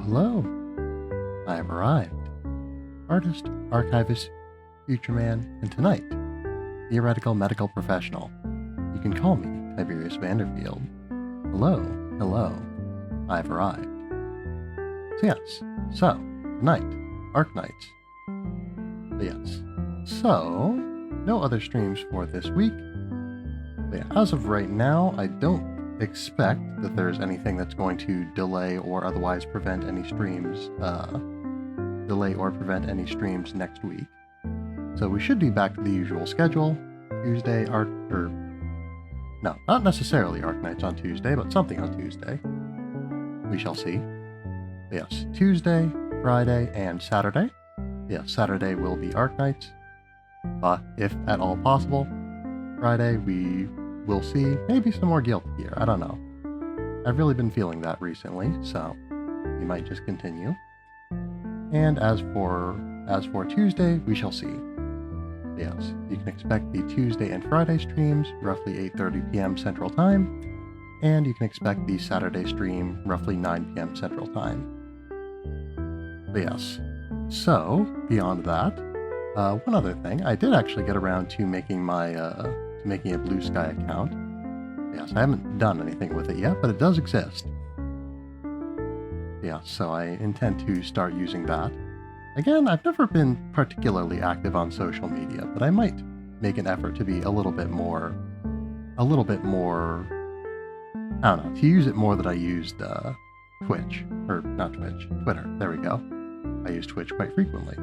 hello. I have arrived. Artist, archivist, future man, and tonight, theoretical medical professional. You can call me Tiberius Vanderfield. Hello. I have arrived. Tonight, Arknights. No other streams for this week. But yeah, as of right now, I don't expect that there's anything that's going to delay or otherwise prevent any streams next week. So we should be back to the usual schedule. Tuesday, not necessarily Arknights on Tuesday, but something on Tuesday. We shall see. Yes, Tuesday, Friday, and Saturday. Yes, Saturday will be Arknights. But if at all possible, Friday we will see maybe some more Guild Gear. I don't know. I've really been feeling that recently, so we might just continue. And as for Tuesday, we shall see. Yes, you can expect the Tuesday and Friday streams roughly 8:30 p.m. Central Time, and you can expect the Saturday stream roughly 9 p.m. Central Time. But yes, so beyond that, one other thing, I did actually get around to making a Blue Sky account. Yes, I haven't done anything with it yet, but it does exist. Yeah, so I intend to start using that. Again, I've never been particularly active on social media, but I might make an effort to be a little bit more, I don't know, to use it more than I used Twitter. There we go. I use Twitch quite frequently.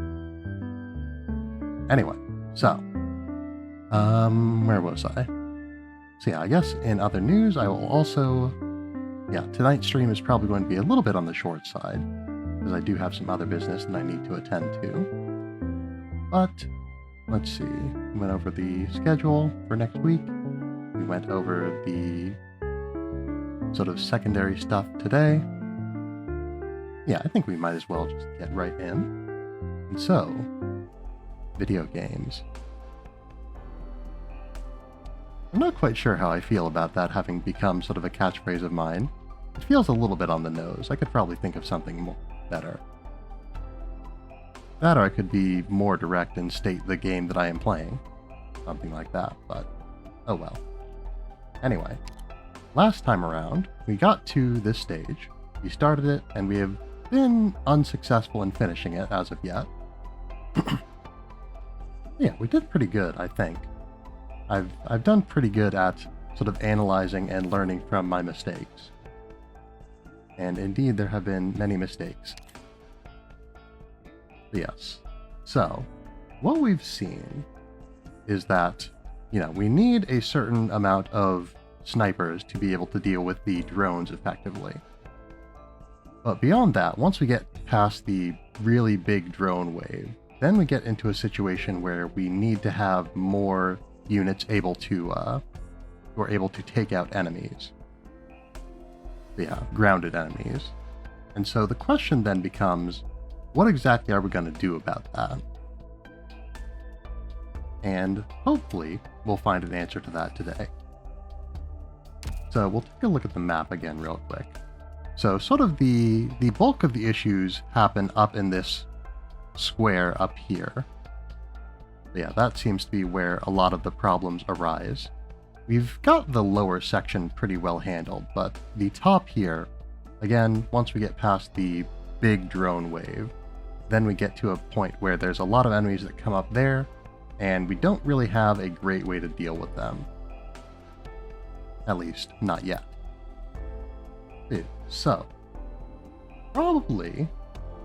Anyway, so, where was I? So yeah, I guess in other news, I will also, tonight's stream is probably going to be a little bit on the short side, because I do have some other business that I need to attend to. But, let's see, we went over the schedule for next week, we went over the sort of secondary stuff today. Yeah, I think we might as well just get right in. And so, video games. I'm not quite sure how I feel about that having become sort of a catchphrase of mine. It feels a little bit on the nose. I could probably think of something more better. That, or I could be more direct and state the game that I am playing. Something like that, but oh well. Anyway, last time around, we got to this stage. We started it, and we have been unsuccessful in finishing it as of yet. Yeah, we did pretty good, I think. I've done pretty good at sort of analyzing and learning from my mistakes. And indeed, there have been many mistakes. Yes. So, what we've seen is that, we need a certain amount of snipers to be able to deal with the drones effectively. But beyond that, once we get past the really big drone wave, then we get into a situation where we need to have more units able to take out enemies. Yeah, grounded enemies. And so the question then becomes, what exactly are we going to do about that? And hopefully we'll find an answer to that today. So we'll take a look at the map again real quick. So sort of the bulk of the issues happen up in this square up here. Yeah, that seems to be where a lot of the problems arise. We've got the lower section pretty well handled, but the top here, again, once we get past the big drone wave, then we get to a point where there's a lot of enemies that come up there, and we don't really have a great way to deal with them. At least, not yet. So, probably,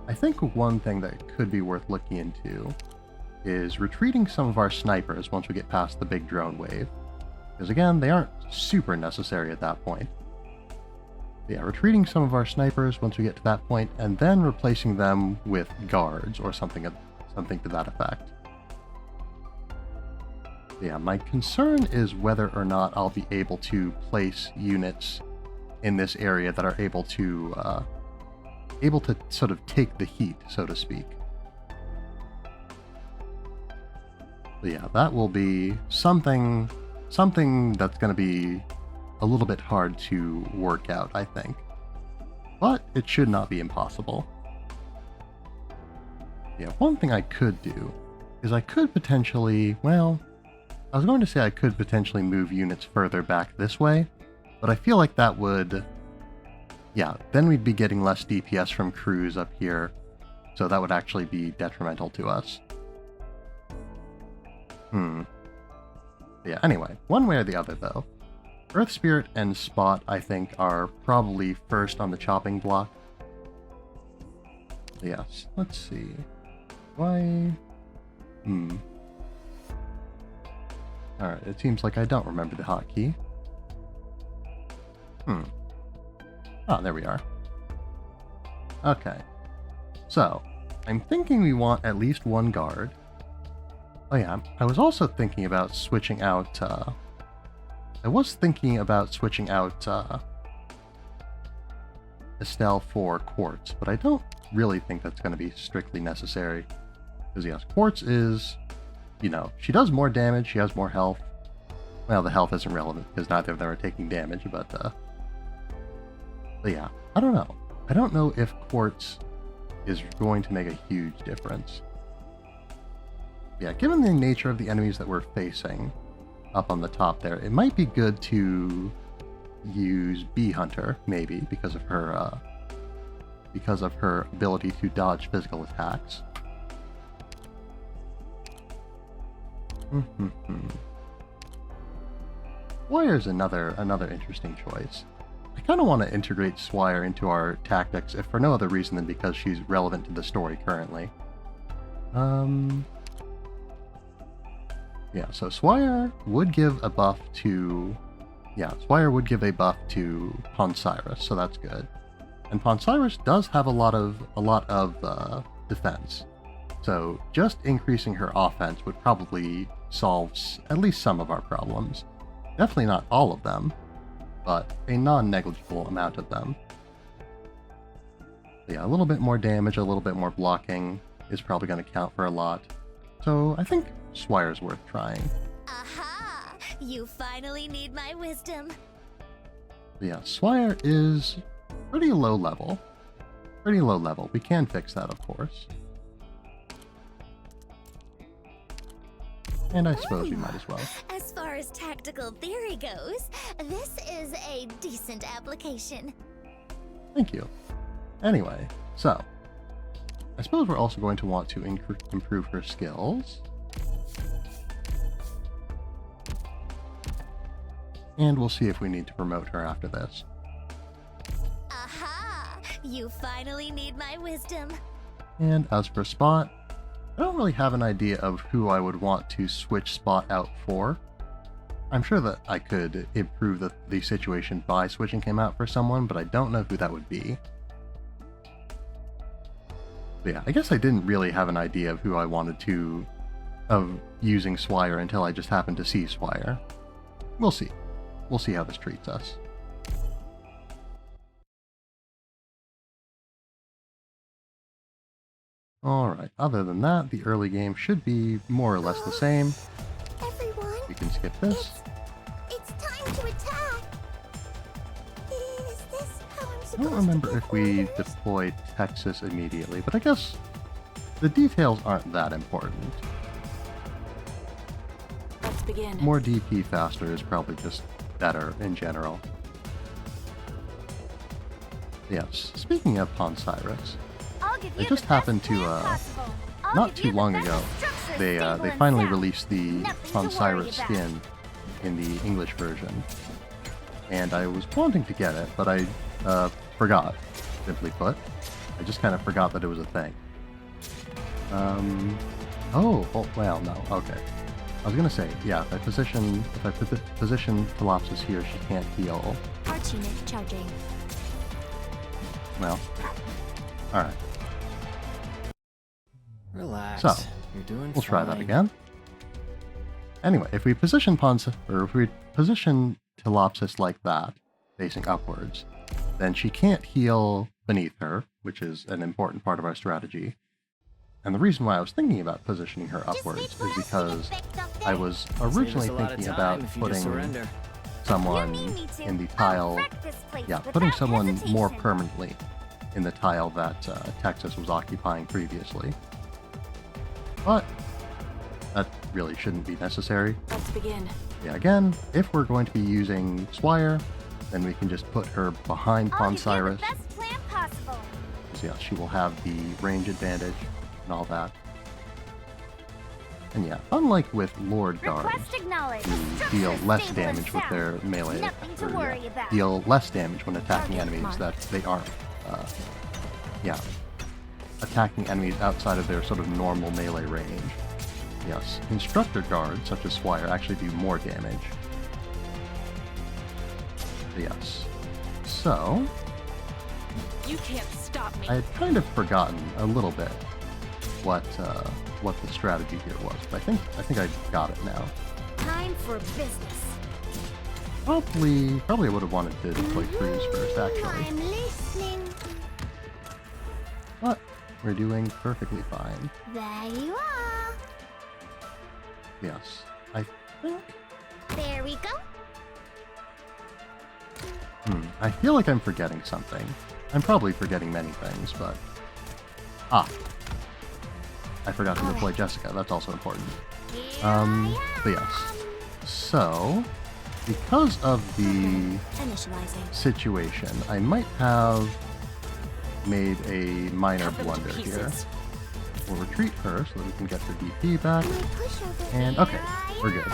I think one thing that could be worth looking into is retreating some of our snipers once we get past the big drone wave. Because again, they aren't super necessary at that point. Yeah, retreating some of our snipers once we get to that point, and then replacing them with guards or something to that effect. Yeah, my concern is whether or not I'll be able to place units in this area that are able to sort of take the heat, so to speak. But yeah, that will be something that's going to be a little bit hard to work out, I think. but it should not be impossible. Yeah, one thing I could do is I could potentially, well, I was going to say I could potentially move units further back this way, but I feel like that would, yeah, then we'd be getting less DPS from crews up here, so that would actually be detrimental to us. Yeah, anyway, one way or the other though. Earth Spirit and Spot, I think, are probably first on the chopping block. Yes, let's see. Why? Alright, it seems like I don't remember the hotkey. Oh, there we are. Okay. So, I'm thinking we want at least one guard. Oh yeah, I was also thinking about switching out, Estelle for Quartz, but I don't really think that's going to be strictly necessary. Because yes, Quartz is, you know, she does more damage, she has more health. Well, the health isn't relevant because neither of them are taking damage, but yeah, I don't know. I don't know if Quartz is going to make a huge difference. Yeah, given the nature of the enemies that we're facing up on the top there, it might be good to use Bee Hunter, maybe, because of her ability to dodge physical attacks. Swire's another interesting choice. I kind of want to integrate Swire into our tactics, if for no other reason than because she's relevant to the story currently. Yeah, so Swire would give a buff to... Yeah, Swire would give a buff to Poncyrus, so that's good. And Poncyrus does have a lot of defense. So just increasing her offense would probably solve at least some of our problems. Definitely not all of them, but a non-negligible amount of them. Yeah, a little bit more damage, a little bit more blocking is probably going to count for a lot. So I think Swire's worth trying. Aha! You finally need my wisdom. Yeah, Swire is pretty low level. Pretty low level. We can fix that, of course. And I suppose we might as well. As far as tactical theory goes, this is a decent application. Thank you. Anyway, so I suppose we're also going to want to improve her skills. And we'll see if we need to promote her after this. Aha! You finally need my wisdom. And as for Spot, I don't really have an idea of who I would want to switch Spot out for. I'm sure that I could improve the situation by switching him out for someone, but I don't know who that would be. But yeah, I guess I didn't really have an idea of who I wanted of using Swire until I just happened to see Swire. We'll see. We'll see how this treats us. Alright, other than that, the early game should be more or less the same. Everyone, We can skip this. it's time to attack. Is this how I'm I supposed don't remember to if we deployed Texas immediately, but I guess the details aren't that important. Let's begin. More DP faster is probably just better in general. Yes, speaking of Poncyrus, I just happened to, not too long ago, they finally released the Poncyrus skin in the English version. And I was wanting to get it, but I forgot, simply put. I just kind of forgot that it was a thing. Oh, well, no, okay. I was gonna say, yeah, if I position Talopsis here, she can't heal. Arch unit charging. Well, alright. Relax. So, You're doing we'll try that fine. again. Anyway, if we position Talopsis like that, facing upwards, then she can't heal beneath her, which is an important part of our strategy. And the reason why I was thinking about positioning her upwards is because I was originally thinking about putting someone in the tile, yeah, putting someone more permanently in the tile that Texas was occupying previously. But that really shouldn't be necessary. Let's begin. Yeah, again, if we're going to be using Swire, then we can just put her behind Ponsyrus. Best plan possible. So yeah, she will have the range advantage and all that. And yeah, unlike with Lord Guards, Request acknowledged. who deal less damage with their melee, Nothing to or, worry about. deal less damage when attacking enemies marked. that they aren't, attacking enemies outside of their sort of normal melee range. Yes, Instructor Guards, such as Swire, actually do more damage. Yes. So, You can't stop me. I had kind of forgotten a little bit what the strategy here was, but I think I got it now. Time for business. Probably I would have wanted to deploy Cruise first, actually. I'm listening. But we're doing perfectly fine. There you are. Yes. I think... There we go. I feel like I'm forgetting something. I'm probably forgetting many things, but... I forgot to deploy Jessica. That's also important. But yes. So, because of the Initializing. situation, I might have made a minor Cut them to blunder here. pieces. We'll retreat her so that we can get the DP back. My pushover. And okay, we're good.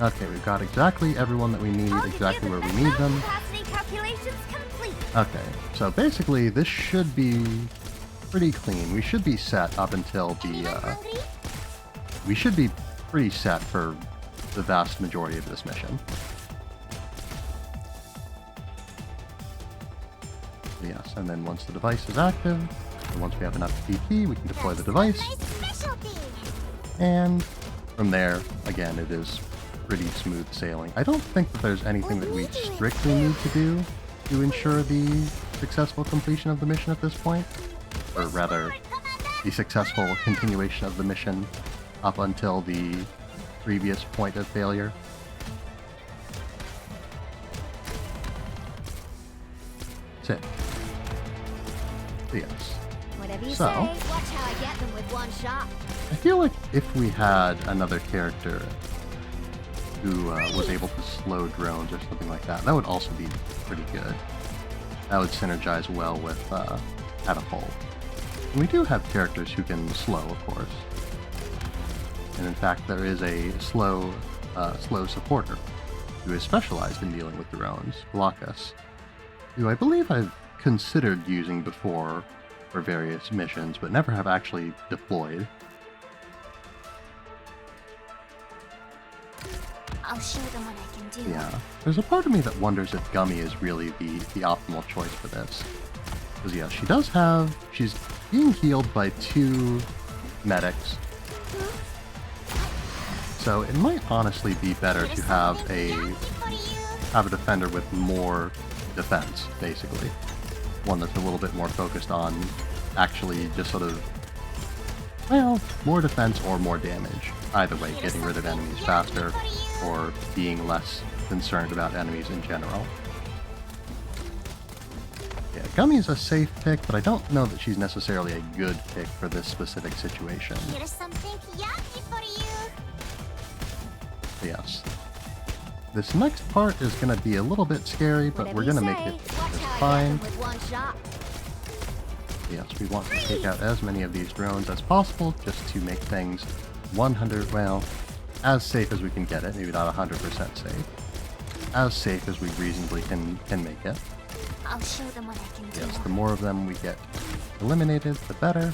Okay, we've got exactly everyone that we need, exactly where we need them. Capacity calculations complete. Okay, so basically this should be pretty clean. We should be set up until Anyone the, hungry? we should be pretty set for the vast majority of this mission. Yes, and then once the device is active, and once we have enough PP, we can deploy the device. My specialty. And from there, again, it is pretty smooth sailing. I don't think that there's anything that we strictly need to do to ensure the successful completion of the mission at this point. Or rather, the successful continuation of the mission up until the previous point of failure. That's it. So yes. Whatever you So- say. Watch how I get them with one shot. I feel like if we had another character who was able to slow drones or something like that, that would also be pretty good. That would synergize well with Catapult. And we do have characters who can slow, of course. And in fact, there is a slow supporter who is specialized in dealing with drones, Glaucus, who I believe I've considered using before for various missions, but never have actually deployed. I'll show them what I can do. Yeah, there's a part of me that wonders if Gummy is really the optimal choice for this. Because yeah, she does have, she's being healed by 2 medics. So it might honestly be better to have a defender with more defense, basically. One that's a little bit more focused on actually just sort of, well, more defense or more damage. Either way, getting rid of enemies faster or being less concerned about enemies in general. Yeah, Gummy's a safe pick, but I don't know that she's necessarily a good pick for this specific situation. Here's something yucky for you. Yes. This next part is going to be a little bit scary, but Whatever we're you going to make say. it Watch just how I fine. get them with one shot. Yes, we want to take out as many of these drones as possible, just to make things 100, well, as safe as we can get it, maybe not 100% safe. As safe as we reasonably can make it. I'll show them what I can do. Yes, the more of them we get eliminated, the better.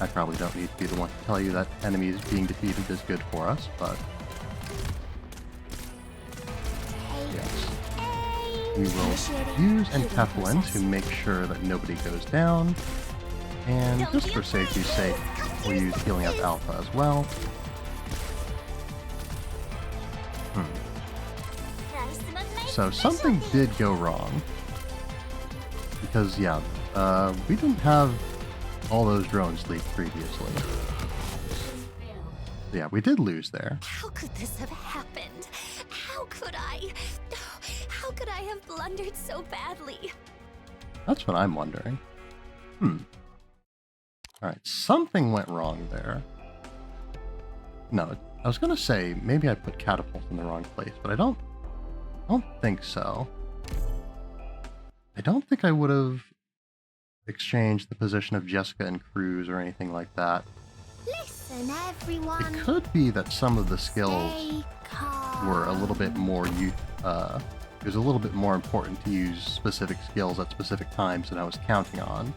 I probably don't need to be the one to tell you that enemies being defeated is good for us, but yes. We will use Enkephalin to make sure that nobody goes down. And just for safety's sake, we'll use Healing Up Alpha as well. So something did go wrong. Because, yeah, we didn't have all those drones leaked previously. Yeah, we did lose there. How could this have happened? How could I? How could I have blundered so badly? That's what I'm wondering. Alright, something went wrong there. No, I was gonna say maybe I put catapult in the wrong place, but I don't think so. I don't think I would have exchanged the position of Jessica and Cruz or anything like that. Listen, everyone. It could be that some of the skills Stay calm. were a little bit more it was a little bit more important to use specific skills at specific times than I was counting on.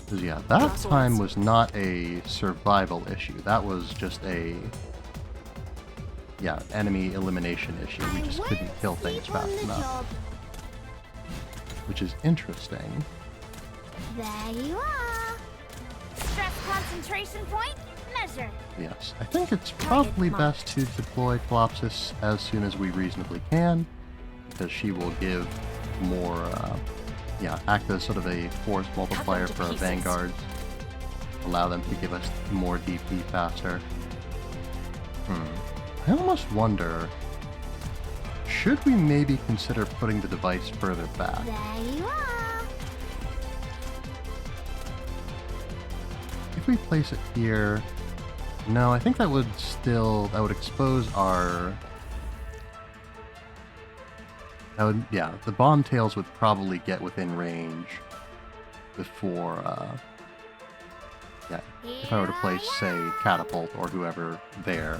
Because yeah, that time was not a survival issue. That was just a enemy elimination issue. We just couldn't kill things fast enough. Which is interesting. There you are. Stress concentration point measured. Yes, I think it's probably best to deploy Colossus as soon as we reasonably can, because she will give more, act as sort of a force multiplier for our vanguards, allow them to give us more DP faster. I almost wonder, should we maybe consider putting the device further back? There you are. If we place it here, no, I think that would expose our... the bomb tails would probably get within range before, if I were to place, say, Catapult or whoever there,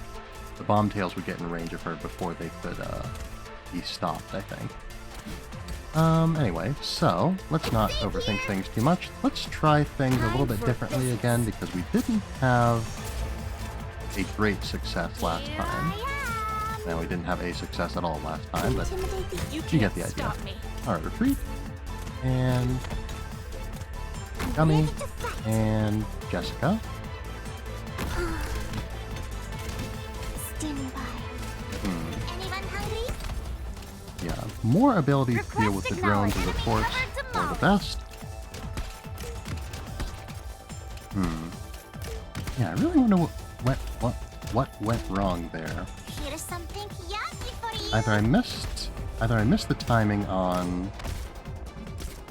the bomb tails would get in range of her before they could, be stopped, I think. Anyway, so, let's not overthink things too much. Let's try things a little bit differently again, because we didn't have a great success last time. No, we didn't have a success at all last time, but you get the idea. Alright, retreat. And... Gummy. And Jessica. Stand by. Anyone hungry? Yeah, more ability to deal with the drones is, of course, for the best. Yeah, I really wonder what went wrong there. Here's something yummy for you. Either I missed the timing on...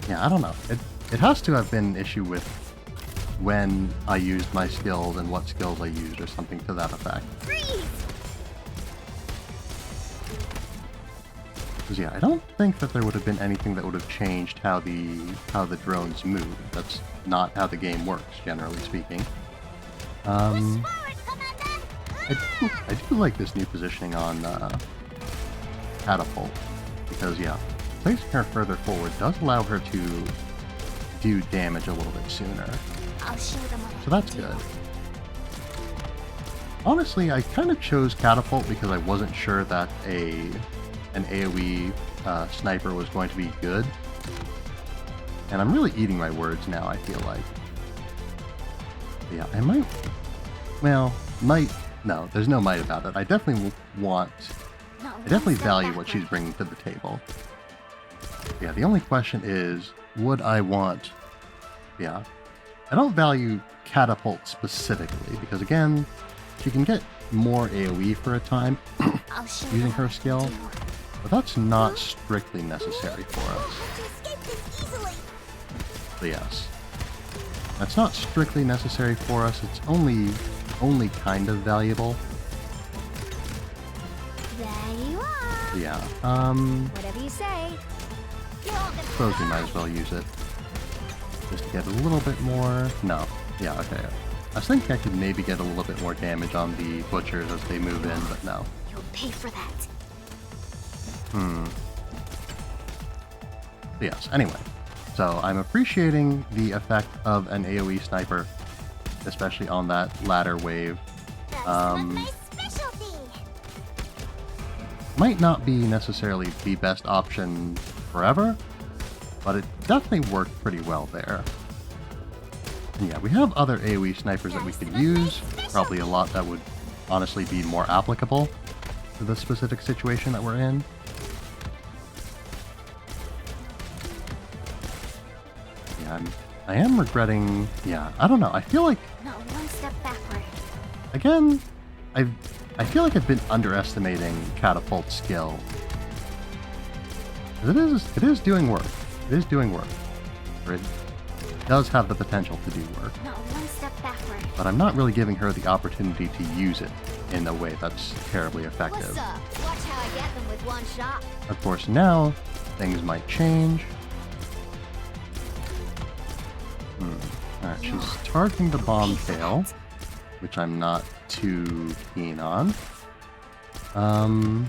Yeah, I don't know. It has to have been an issue with when I used my skills and what skills I used or something to that effect. Freeze! Because yeah, I don't think that there would have been anything that would have changed how the drones move. That's not how the game works, generally speaking. I do like this new positioning on Catapult, because yeah, placing her further forward does allow her to do damage a little bit sooner. I'll show them what So that's good. Honestly, I kind of chose Catapult because I wasn't sure that an AoE sniper was going to be good. And I'm really eating my words now, I feel like. But yeah, I might... Well, no, there's no might about it. I definitely value what she's bringing to the table. Yeah, the only question is, would I want... Yeah, I don't value Catapult specifically, because again, she can get more AoE for a time using her skill, but that's not strictly necessary for us. So yes, that's not strictly necessary for us, it's only kind of valuable. There you are. Yeah, Whatever you say. suppose we might as well use it. Just to get a little bit more... No. Yeah, okay. I was thinking I could maybe get a little bit more damage on the butchers as they move in, but no. You'll pay for that. Yes, anyway. So I'm appreciating the effect of an AoE sniper, especially on that latter wave. That's my specialty. Might not be necessarily the best option forever, but it definitely worked pretty well there. And yeah, we have other AoE snipers that we could use, probably a lot that would honestly be more applicable to the specific situation that we're in. Yeah, I am regretting... Yeah, I don't know, I feel like... Not one step backward. Again, I feel like I've been underestimating Catapult's skill. It is doing work. It is doing work. Or it does have the potential to do work. Not one step backward. But I'm not really giving her the opportunity to use it in a way that's terribly effective. What's up? Watch how I get them with one shot. Of course, now things might change. Alright, she's targeting the bomb tail, which I'm not too keen on. Alright,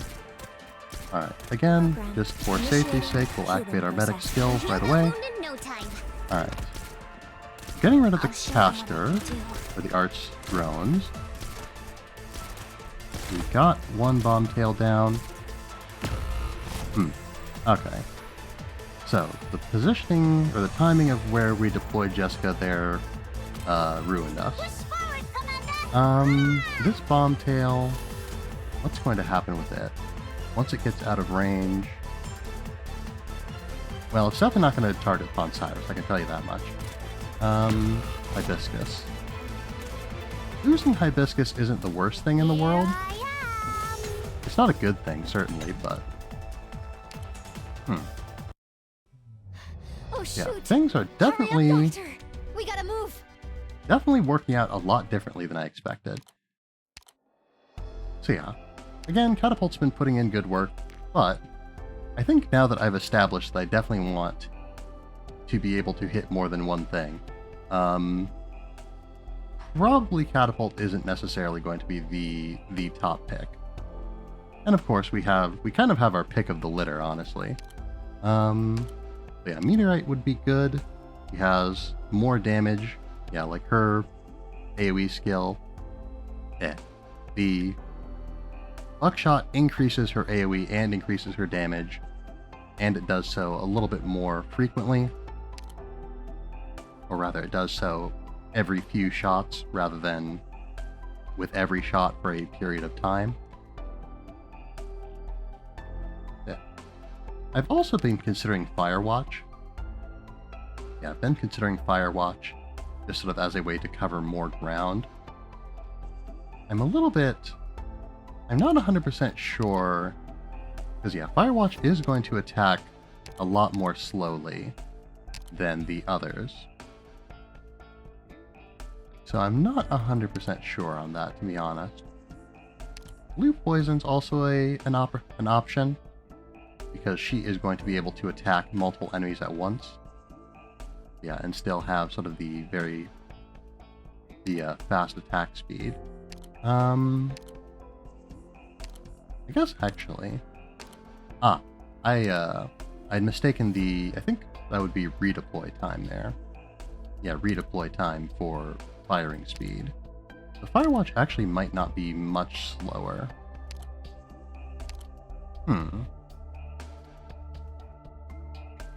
again, just for safety's sake, we'll activate our medic skills right away. In no time. Alright. Getting rid of the caster, or the arch drones. We got one bomb tail down. Okay. So, the positioning, or the timing of where we deployed Jessica there, ruined us. Push forward, Commander. This bomb tail, what's going to happen with it? Once it gets out of range... Well, it's definitely not going to target Pond Cyrus, I can tell you that much. Hibiscus. Losing Hibiscus isn't the worst thing in the world. It's not a good thing, certainly, but... Oh, shoot. Yeah, things are Hurry definitely... up, Doctor. We gotta move. Definitely working out a lot differently than I expected. So yeah, again, Catapult's been putting in good work, but I think now that I've established that I definitely want to be able to hit more than one thing, probably Catapult isn't necessarily going to be the top pick. And of course, we kind of have our pick of the litter, honestly. Yeah, Meteorite would be good. He has more damage. Yeah, like her AoE skill. The Buckshot increases her AoE and increases her damage, and it does so a little bit more frequently. Or rather, it does so every few shots rather than with every shot for a period of time. Yeah. I've also been considering Firewatch. Yeah, I've been considering Firewatch just sort of as a way to cover more ground. I'm not 100% sure, because yeah, Firewatch is going to attack a lot more slowly than the others. So I'm not 100% sure on that, to be honest. Blue Poison's also an option, because she is going to be able to attack multiple enemies at once. Yeah, and still have sort of the fast attack speed. I guess actually, I'd mistaken I think that would be redeploy time there. Yeah, redeploy time for firing speed. The Firewatch actually might not be much slower.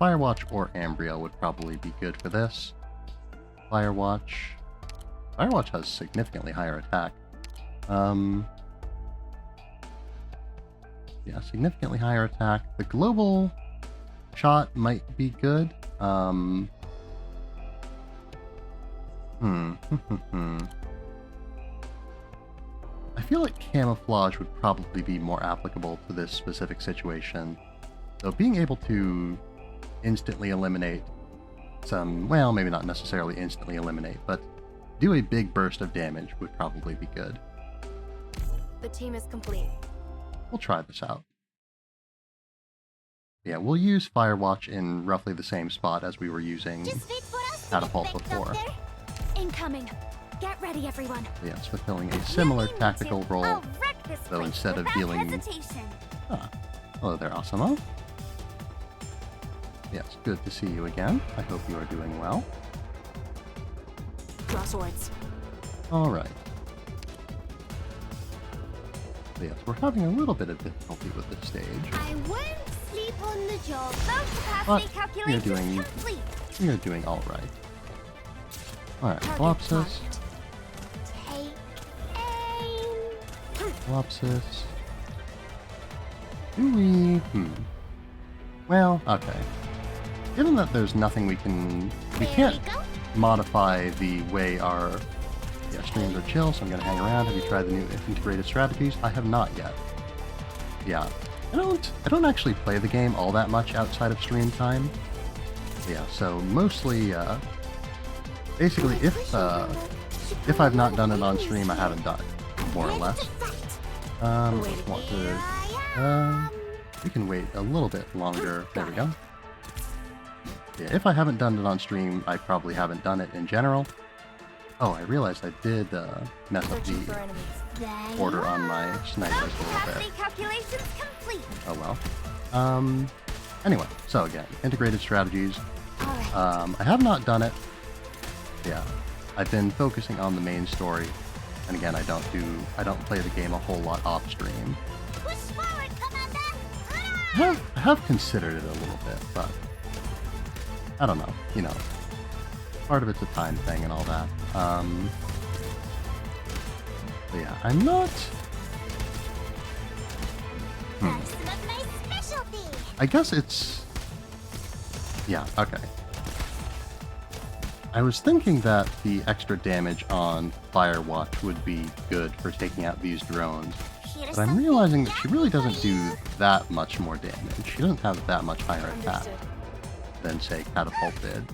Firewatch or Ambria would probably be good for this. Firewatch has significantly higher attack. Yeah, significantly higher attack. The global shot might be good. I feel like camouflage would probably be more applicable to this specific situation. So being able to instantly eliminate some, well, maybe not necessarily instantly eliminate, but do a big burst of damage would probably be good. The team is complete. We'll try this out. Yeah, we'll use Firewatch in roughly the same spot as we were using Just wait for us to Catapult get back before. up there. Incoming. Get ready, everyone. Yes, fulfilling a similar Nothing tactical to- role, I'll wreck this though place instead of without dealing... hesitation. Hello there, Asamo. Yes, good to see you again. I hope you are doing well. Draw swords. Alright. So yes, we're having a little bit of difficulty with this stage. I won't sleep on the job. Those But capacity calculations doing- complete. We are doing alright. Alright, Target Colossus. marked. Take aim. Colossus. Do we... Well, okay. Given that there's nothing we There can't we go. modify the way our Yeah, streams are chill, so I'm gonna hang around. Have you tried the new integrated strategies? I have not yet. Yeah, I don't actually play the game all that much outside of stream time. Yeah, so mostly, basically, if I've not done it on stream, I haven't done it, more or less. Want to, we can wait a little bit longer. There we go. Yeah, if I haven't done it on stream, I probably haven't done it in general. Oh, I realized I did mess up the order on my snipers a little bit. Calculations complete. Oh well. Anyway, so again, integrated strategies. I have not done it. Yeah, I've been focusing on the main story, and again, I don't play the game a whole lot off stream. Push forward, Commander. I have considered it a little bit, but I don't know. You know, part of it's a time thing and all that. But yeah, I'm not. That's some of my specialty. I guess it's. Yeah. Okay. I was thinking that the extra damage on Firewatch would be good for taking out these drones, but I'm realizing that she really doesn't do that much more damage. She doesn't have that much higher attack than, say, Catapult did.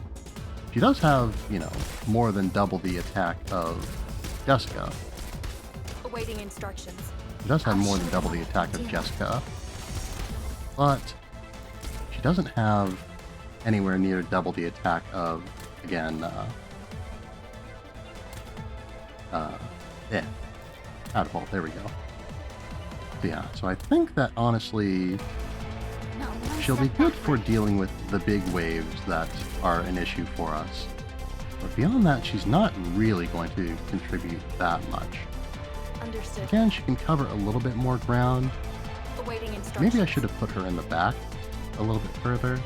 She does have, you know, more than double the attack of Jessica. Awaiting instructions. She does have more than double the attack of Jessica, but she doesn't have anywhere near double the attack of, again, Catapult, there we go. So yeah, so I think that honestly, she'll be good for dealing with the big waves that are an issue for us. But beyond that, she's not really going to contribute that much. Understood. Again, she can cover a little bit more ground. Awaiting instructions. Maybe I should have put her in the back a little bit further.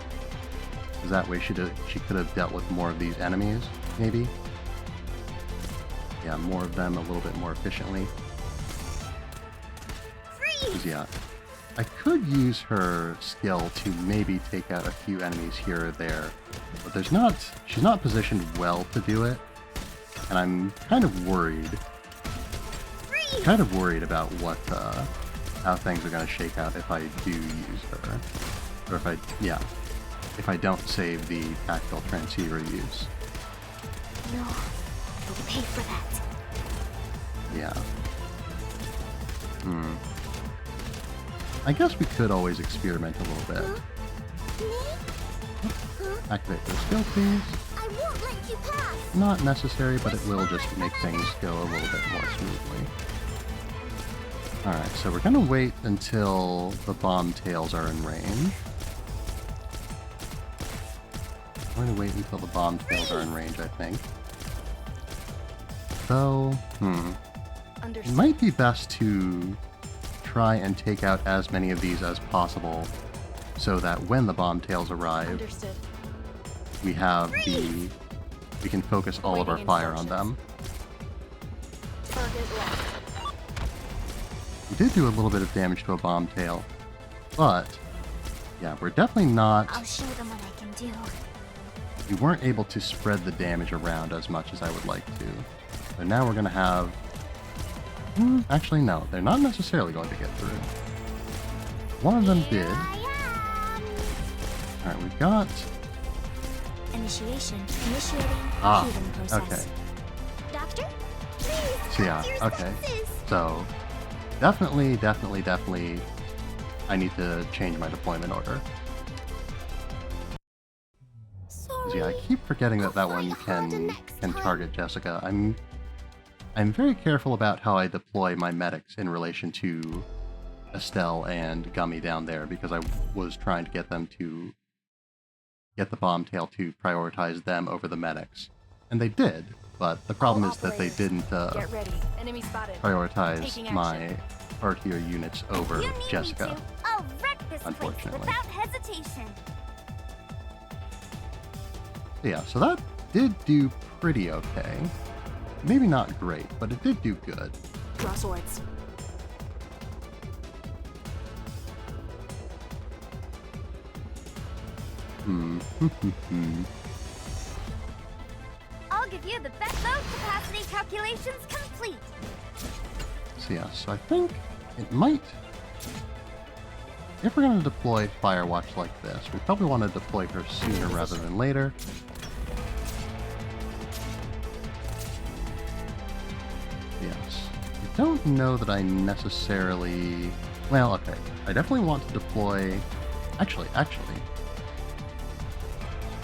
Because that way she could have dealt with more of these enemies, maybe. Yeah, more of them a little bit more efficiently. 'Cause, yeah, I could use her skill to maybe take out a few enemies here or there, but she's not positioned well to do it, and I'm kind of worried. About what, how things are going to shake out if I do use her, or if I don't save the tactile transceiver use. No, you'll pay for that. Yeah. I guess we could always experiment a little bit. Activate those skill please. I won't let you pass. Not necessary, but it will just make things go a little bit more smoothly. Alright, so we're gonna wait until the bomb tails are in range. I'm going to wait until the bomb tails are in range, I think. So, it might be best to try and take out as many of these as possible so that when the bomb tails arrive, we can focus all of our fire on them. We did do a little bit of damage to a bomb tail, but yeah, we're definitely not. I'll show them what I can do. We weren't able to spread the damage around as much as I would like to. So now we're going to have. Actually, no, they're not necessarily going to get through. One of them did. Alright, we've got. Initiating healing process. Okay. Doctor, please. So yeah, okay. So definitely, I need to change my deployment order. Sorry. Yeah, I keep forgetting that one can target Jessica. I'm very careful about how I deploy my medics in relation to Estelle and Gummy down there because I was trying to get them to get the bomb tail to prioritize them over the medics, and they did. But the problem is that they didn't prioritize my artillery units over Jessica. I'll wreck this unfortunately. place without hesitation. Yeah, so that did do pretty okay. Maybe not great, but it did do good. Draw swords. I'll give you the best load capacity calculations complete. So yeah, so I think it might... If we're going to deploy Firewatch like this, we probably want to deploy her sooner rather than later. Yes. I don't know that I necessarily... Well, okay. I definitely want to deploy... Actually.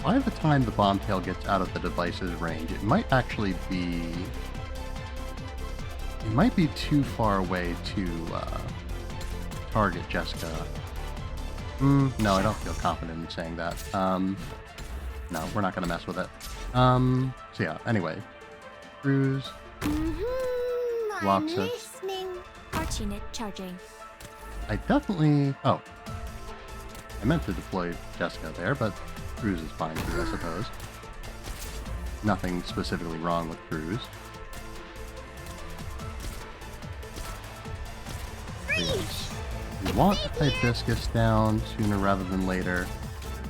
By the time the bomb tail gets out of the device's range, it might actually be... It might be too far away to target Jessica. No, I don't feel confident in saying that. No, we're not going to mess with it. So yeah, anyway. Cruise. Locks it. Arch unit charging. I definitely... Oh. I meant to deploy Jessica there, but Cruise is fine too, I suppose. Nothing specifically wrong with Cruise. Yes. We want Hibiscus down sooner rather than later.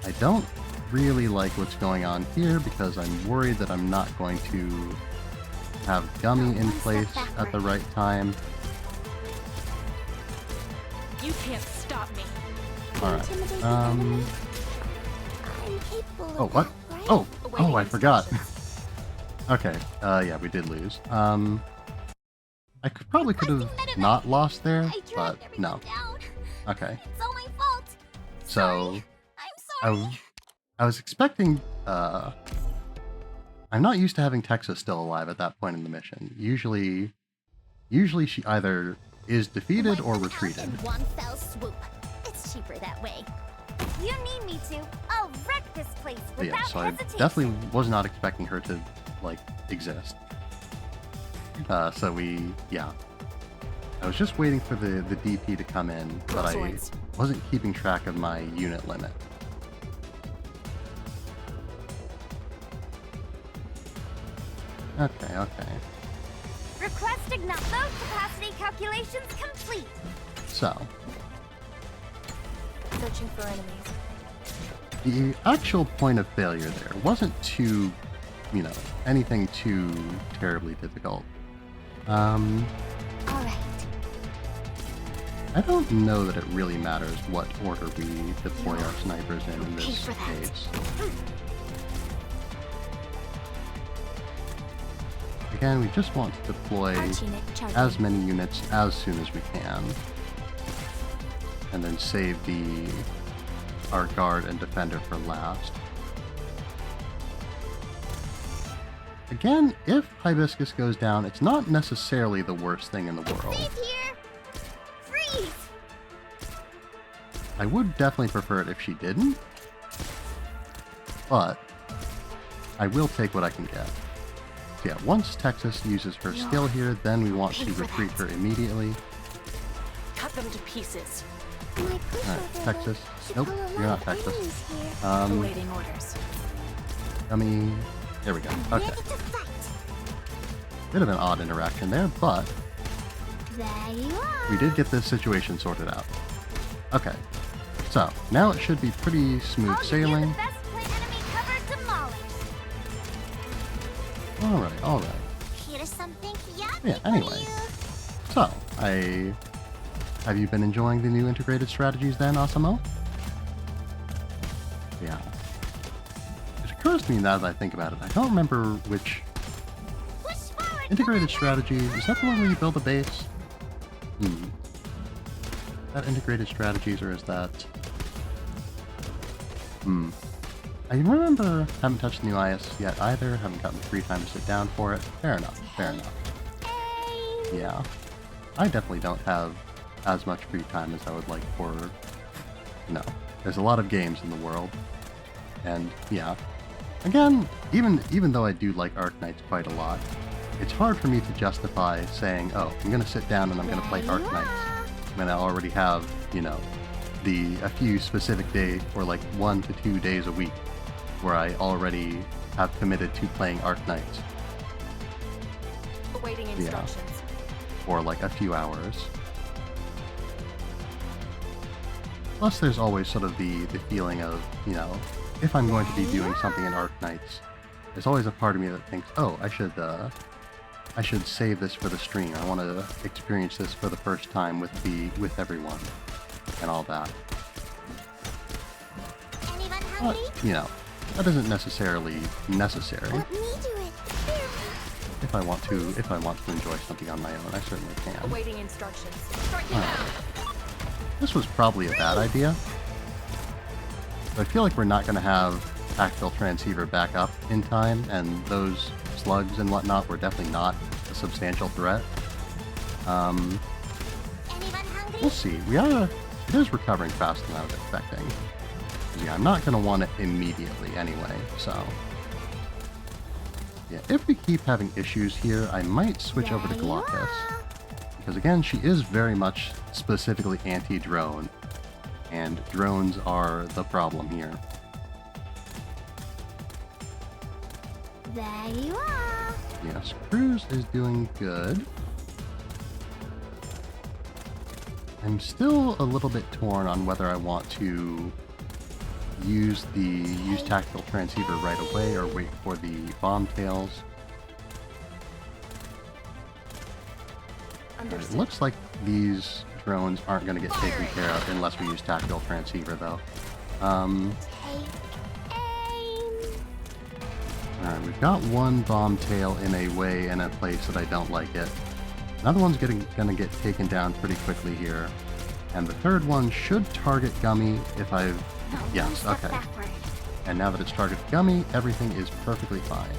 I don't really like what's going on here because I'm worried that I'm not going to have Gummy in place at the right time. You can't stop me. Alright. Oh, what? Oh! Oh, I forgot. Okay, yeah, we did lose. I probably could have not lost there, but no. Okay. It's all my fault. So, I'm sorry. I was expecting, I'm not used to having Texas still alive at that point in the mission. Usually she either is defeated or retreated. In one fell swoop. It's cheaper that way. If you need me to, I'll wreck this place But without yeah, so I hesitation. definitely was not expecting her to, like, exist. So yeah. I was just waiting for the DP to come in, but I wasn't keeping track of my unit limit. Okay. Request ignite load capacity calculations complete. So, Searching for enemies. the actual point of failure there wasn't too, anything too terribly difficult. All right. I don't know that it really matters what order we deploy our snipers in this case. Again, we just want to deploy Arch unit charging. as many units as soon as we can. And then save our guard and defender for last. Again, if Hibiscus goes down, it's not necessarily the worst thing in the world. Freeze here. Freeze. I would definitely prefer it if she didn't, but I will take what I can get. So yeah, once Texas uses her skill here, then we want to retreat her immediately. Cut them to pieces. Alright, Texas. Nope, you're not Texas. Awaiting orders. There we go. Okay. Bit of an odd interaction there, but There you are. we did get this situation sorted out. Okay, so now it should be pretty smooth I'll give you sailing. the best enemy cover demolished. Alright. Here's something yummy Yeah, anyway. So, have you been enjoying the new integrated strategies then, Asamo? Yeah. It occurs to me now that I think about it, I don't remember which Push forward. integrated strategies. Is that the one where you build a base? Is that integrated strategies, or is that... I remember, haven't touched the new IS yet either, haven't gotten free time to sit down for it. Fair enough. Hey. Yeah. I definitely don't have as much free time as I would like for... there's a lot of games in the world. And, yeah. Again, even though I do like Arknights quite a lot, it's hard for me to justify saying, oh, I'm going to sit down and I'm going to play Arknights when I already have, a few specific days, or like 1 to 2 days a week, where I already have committed to playing Arknights. Awaiting instructions. For like a few hours. Plus, there's always sort of the feeling of, if I'm going to be doing something in Arknights, there's always a part of me that thinks, oh, I should save this for the stream. I want to experience this for the first time with everyone and all that. Anyone But, hungry? you know, that isn't necessarily necessary. Let me do it. If I want to enjoy something on my own, I certainly can. Awaiting instructions. Strike him out. This was probably a bad idea. But I feel like we're not going to have tactical transceiver back up in time, and those slugs and whatnot were definitely not a substantial threat. Anyone hungry? We'll see. It is recovering faster than I was expecting. Yeah, I'm not going to want it immediately anyway, so... Yeah, if we keep having issues here, I might switch over to There you Glaucus. are. Because again, she is very much specifically anti-drone, and drones are the problem here. There you are. Yes, Cruz is doing good. I'm still a little bit torn on whether I want to use tactical transceiver right away or wait for the bomb tails. It Understood. looks like these drones aren't going to get taken care of unless we use tactical transceiver, though. Take aim. Alright, we've got one bomb tail in a way in a place that I don't like it. Another one's gonna get taken down pretty quickly here. And the third one should target Gummy if I've... No, Yes, one step okay. backward. And now that it's targeted Gummy, everything is perfectly fine.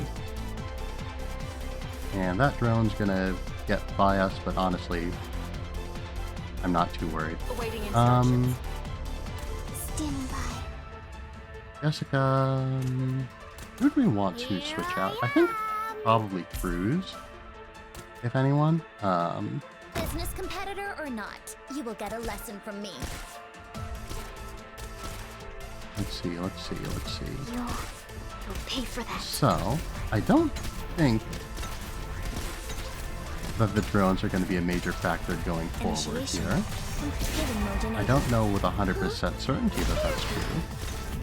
And that drone's gonna get by us, but honestly, I'm not too worried. Awaiting instructions. Standing by. Jessica... Who do we want to switch out? I think probably Cruz, if anyone. Business competitor or not, you will get a lesson from me. Let's see. You'll pay for that. So, I don't think that the drones are going to be a major factor going forward Initiation. here. Hidden mode I don't know with 100% certainty that that's true,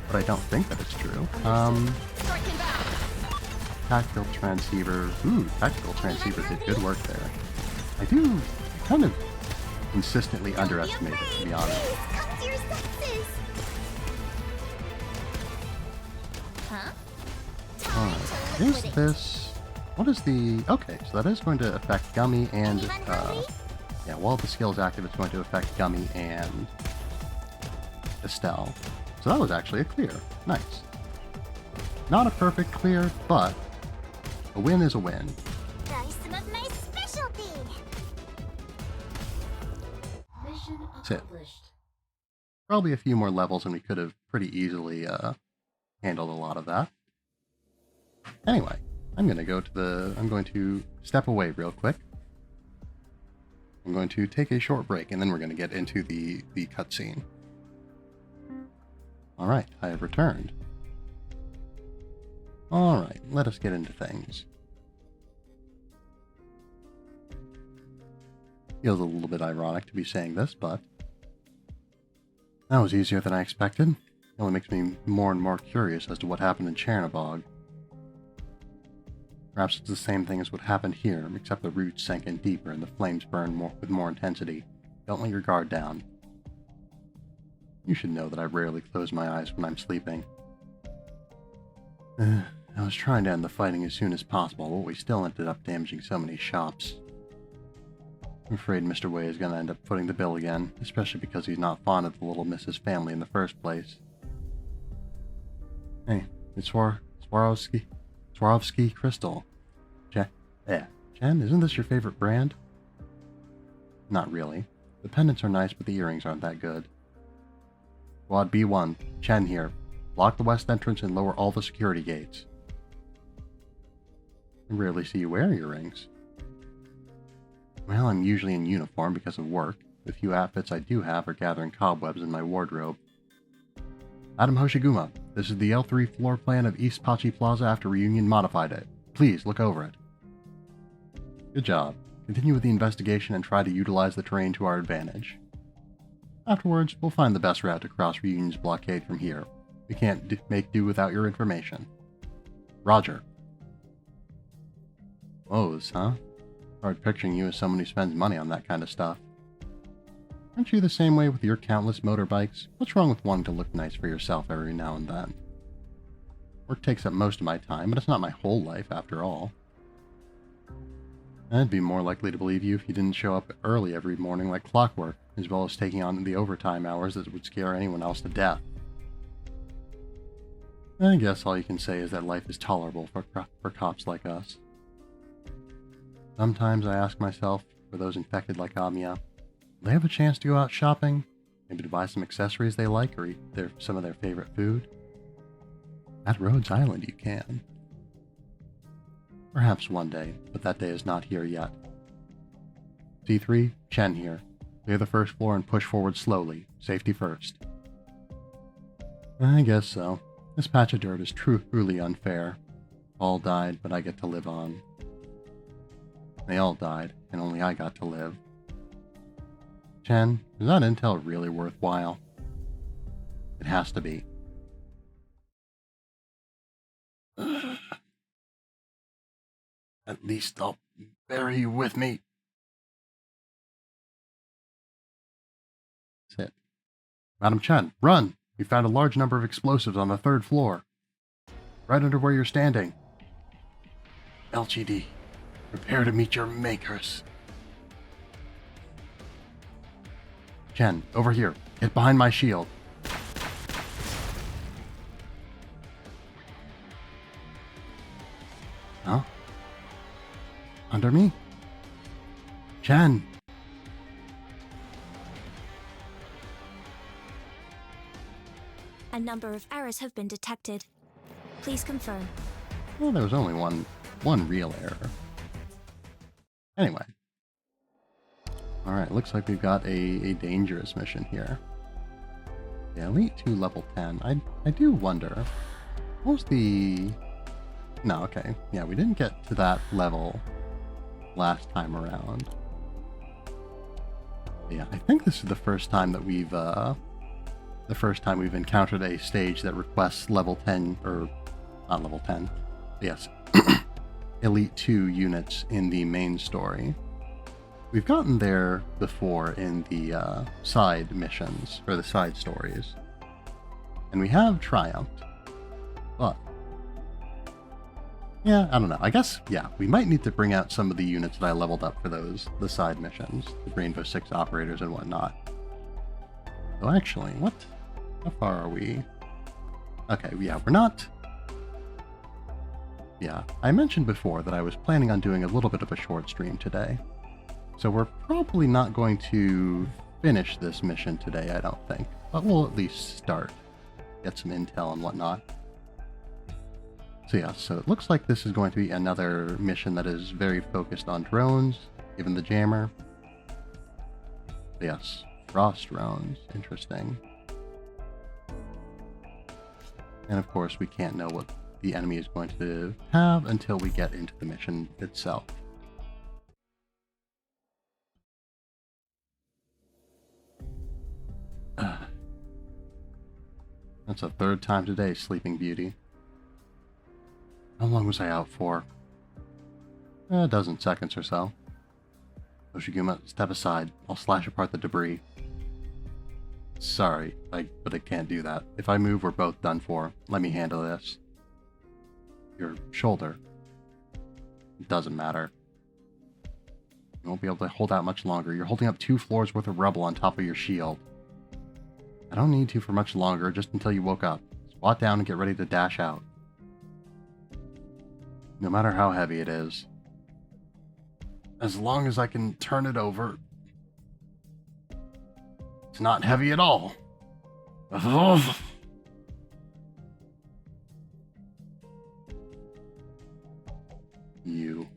but I don't think that it's true. Strike him back. Tactical transceiver. Ooh, tactical transceiver did good work there. I do kind of consistently underestimate it, to be honest. Please, come to your senses. Huh? Time Alright, to is liquidate. this... What is the... Okay, so that is going to affect Gummy and... Anyone hungry? yeah, while the skill is active, it's going to affect Gummy and Estelle. So that was actually a clear. Nice. Not a perfect clear, but a win is a win. Try some of my specialty. Mission That's it. accomplished. Probably a few more levels and we could have pretty easily handled a lot of that. Anyway, I'm going to step away real quick. I'm going to take a short break and then we're going to get into the cutscene. Alright, I have returned. Alright, let us get into things. Feels a little bit ironic to be saying this, but that was easier than I expected. It only makes me more and more curious as to what happened in Chernobog. Perhaps it's the same thing as what happened here, except the roots sank in deeper and the flames burned with more intensity. Don't let your guard down. You should know that I rarely close my eyes when I'm sleeping. I was trying to end the fighting as soon as possible, but we still ended up damaging so many shops. I'm afraid Mr. Wei is going to end up footing the bill again, especially because he's not fond of the little Mrs. family in the first place. Hey, it's Swarovski Crystal. Jen, isn't this your favorite brand? Not really. The pendants are nice, but the earrings aren't that good. Squad B1, Chen here. Block the west entrance and lower all the security gates. I rarely see you wear earrings. Well, I'm usually in uniform because of work. The few outfits I do have are gathering cobwebs in my wardrobe. Madam Hoshiguma, this is the L3 floor plan of East Pachi Plaza after Reunion modified it. Please, look over it. Good job. Continue with the investigation and try to utilize the terrain to our advantage. Afterwards, we'll find the best route to cross Reunion's blockade from here. We can't make do without your information. Roger. Clothes, huh? Hard picturing you as someone who spends money on that kind of stuff. Aren't you the same way with your countless motorbikes? What's wrong with wanting to look nice for yourself every now and then? Work takes up most of my time, but it's not my whole life after all. I'd be more likely to believe you if you didn't show up early every morning like clockwork, as well as taking on the overtime hours that would scare anyone else to death. I guess all you can say is that life is tolerable for cops like us. Sometimes I ask myself, for those infected like Amiya, will they have a chance to go out shopping? Maybe to buy some accessories they like or eat some of their favorite food? At Rhodes Island you can. Perhaps one day, but that day is not here yet. C3, Chen here. Clear the first floor and push forward slowly. Safety first. I guess so. This patch of dirt is truly unfair. All died, but I get to live on. They all died, and only I got to live. Chen, is that intel really worthwhile? It has to be. At least I'll bury you with me. That's it. Madam Chen, run! We found a large number of explosives on the 3rd floor. Right under where you're standing. LGD, prepare to meet your makers. Chen, over here. Get behind my shield. Huh? Under me? Chen! A number of errors have been detected. Please confirm. Well, there was only one real error. Anyway. Alright, looks like we've got a dangerous mission here. Yeah, Elite 2 level 10. I do wonder. What was the... No, okay. Yeah, we didn't get to that level last time around. Yeah, I think this is the first time that we've encountered a stage that requests level 10, or not level 10, yes, Elite 2 units in the main story. We've gotten there before in the side missions, or the side stories, and we have triumphed, but yeah, I don't know. I guess, yeah, we might need to bring out some of the units that I leveled up for the side missions, the Rainbow Six operators and whatnot. So actually, how far are we? Okay, yeah, we're not... Yeah, I mentioned before that I was planning on doing a little bit of a short stream today. So we're probably not going to finish this mission today, I don't think. But we'll at least start. Get some intel and whatnot. So yeah, so it looks like this is going to be another mission that is very focused on drones, given the jammer. Yes, frost drones. Interesting. And of course, we can't know what the enemy is going to have until we get into the mission itself. That's the 3rd time today, Sleeping Beauty. How long was I out for? A dozen seconds or so. Oshiguma, step aside. I'll slash apart the debris. Sorry, but I can't do that. If I move, we're both done for. Let me handle this. Your shoulder. It doesn't matter. You won't be able to hold out much longer. You're holding up 2 floors worth of rubble on top of your shield. I don't need to for much longer, just until you woke up. Squat down and get ready to dash out. No matter how heavy it is. As long as I can turn it over. It's not heavy at all. You.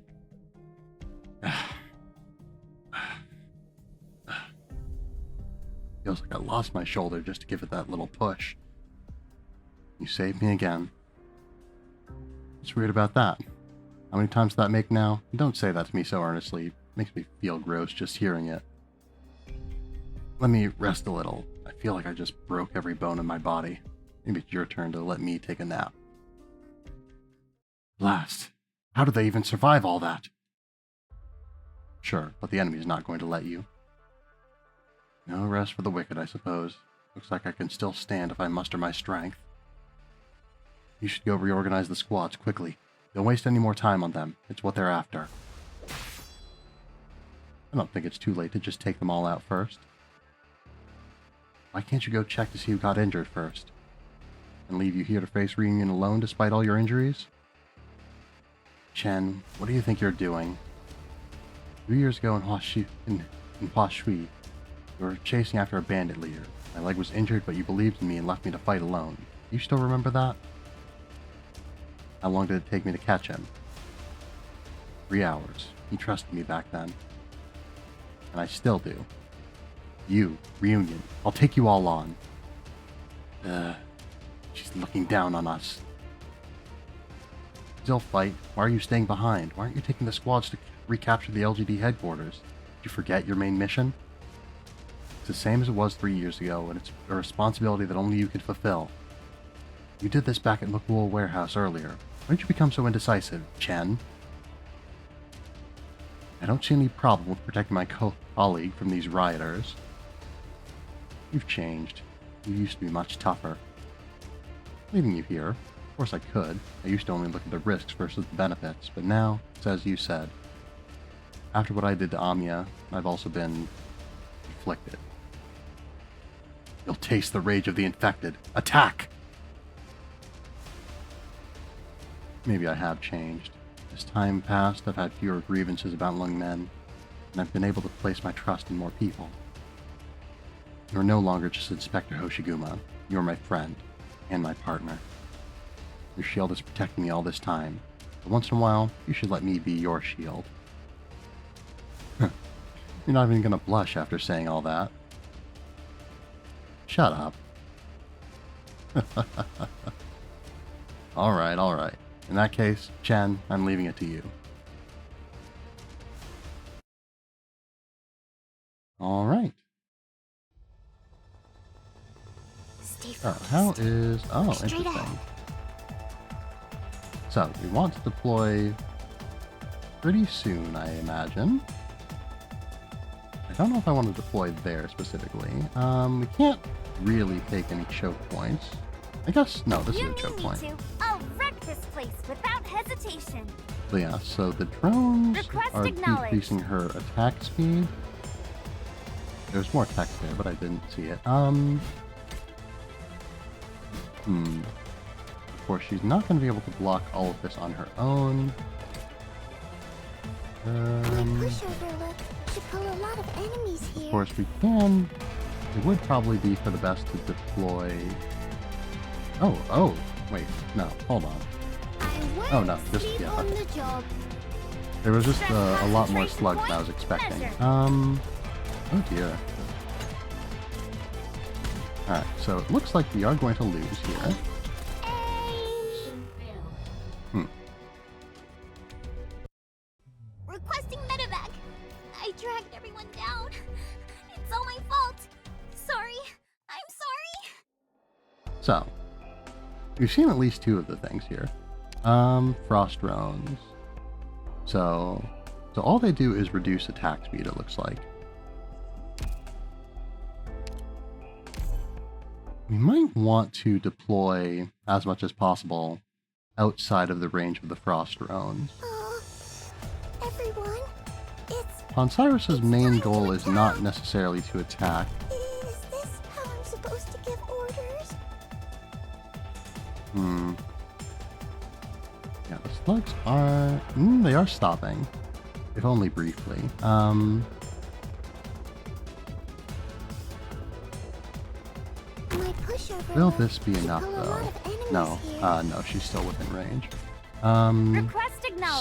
Feels like I lost my shoulder just to give it that little push. You saved me again. What's weird about that? How many times did that make now? Don't say that to me so earnestly. It makes me feel gross just hearing it. Let me rest a little. I feel like I just broke every bone in my body. Maybe it's your turn to let me take a nap. Blast. How did they even survive all that? Sure, but the enemy's not going to let you. No rest for the wicked, I suppose. Looks like I can still stand if I muster my strength. You should go reorganize the squads quickly. Don't waste any more time on them. It's what they're after. I don't think it's too late to just take them all out first. Why can't you go check to see who got injured first? And leave you here to face reunion alone despite all your injuries? Chen, what do you think you're doing? 2 years ago in Huashui, you were chasing after a bandit leader. My leg was injured, but you believed in me and left me to fight alone. You still remember that? How long did it take me to catch him? 3 hours. He trusted me back then. And I still do. You, reunion. I'll take you all on. She's looking down on us. Still fight. Why are you staying behind? Why aren't you taking the squads to recapture the LGD headquarters? Did you forget your main mission? It's the same as it was 3 years ago, and it's a responsibility that only you could fulfill. You did this back at McCool Warehouse earlier. Why did you become so indecisive, Chen? I don't see any problem with protecting my colleague from these rioters. You've changed. You used to be much tougher. Leaving you here, of course I could. I used to only look at the risks versus the benefits, but now, it's as you said. After what I did to Amiya, I've also been afflicted. You'll taste the rage of the infected. Attack! Maybe I have changed. As time passed, I've had fewer grievances about Lung Men, and I've been able to place my trust in more people. You're no longer just Inspector Hoshiguma. You're my friend, and my partner. Your shield has protected me all this time, but once in a while, you should let me be your shield. You're not even gonna blush after saying all that. Shut up. Alright. In that case, Chen, I'm leaving it to you. Alright. How is... Oh, interesting. So, we want to deploy pretty soon, I imagine. I don't know if I want to deploy there specifically. We can't really take any choke points. I guess, no, this is a choke point. I'll wreck this place without hesitation. So yeah, so the drones are decreasing her attack speed. There's more text there, but I didn't see it. Of course, she's not going to be able to block all of this on her own. Pushover look should pull a lot of enemies here. Of course, we can. It would probably be for the best to deploy. Oh, wait, no, hold on. Oh no, just yeah. Okay. There was just a lot more slugs than I was expecting. Oh dear. Alright, so it looks like we are going to lose here. Requesting medevac. I dragged everyone down. It's all my fault. Sorry. I'm sorry. So, we've seen at least 2 of the things here. Frost drones. So all they do is reduce attack speed, it looks like. We might want to deploy as much as possible outside of the range of the frost drones. Everyone, Onsirus's main goal is not necessarily to attack. Is this how I'm supposed to give orders? Yeah, the slugs are... they are stopping. If only briefly. Will this be enough, though? No. No, she's still within range.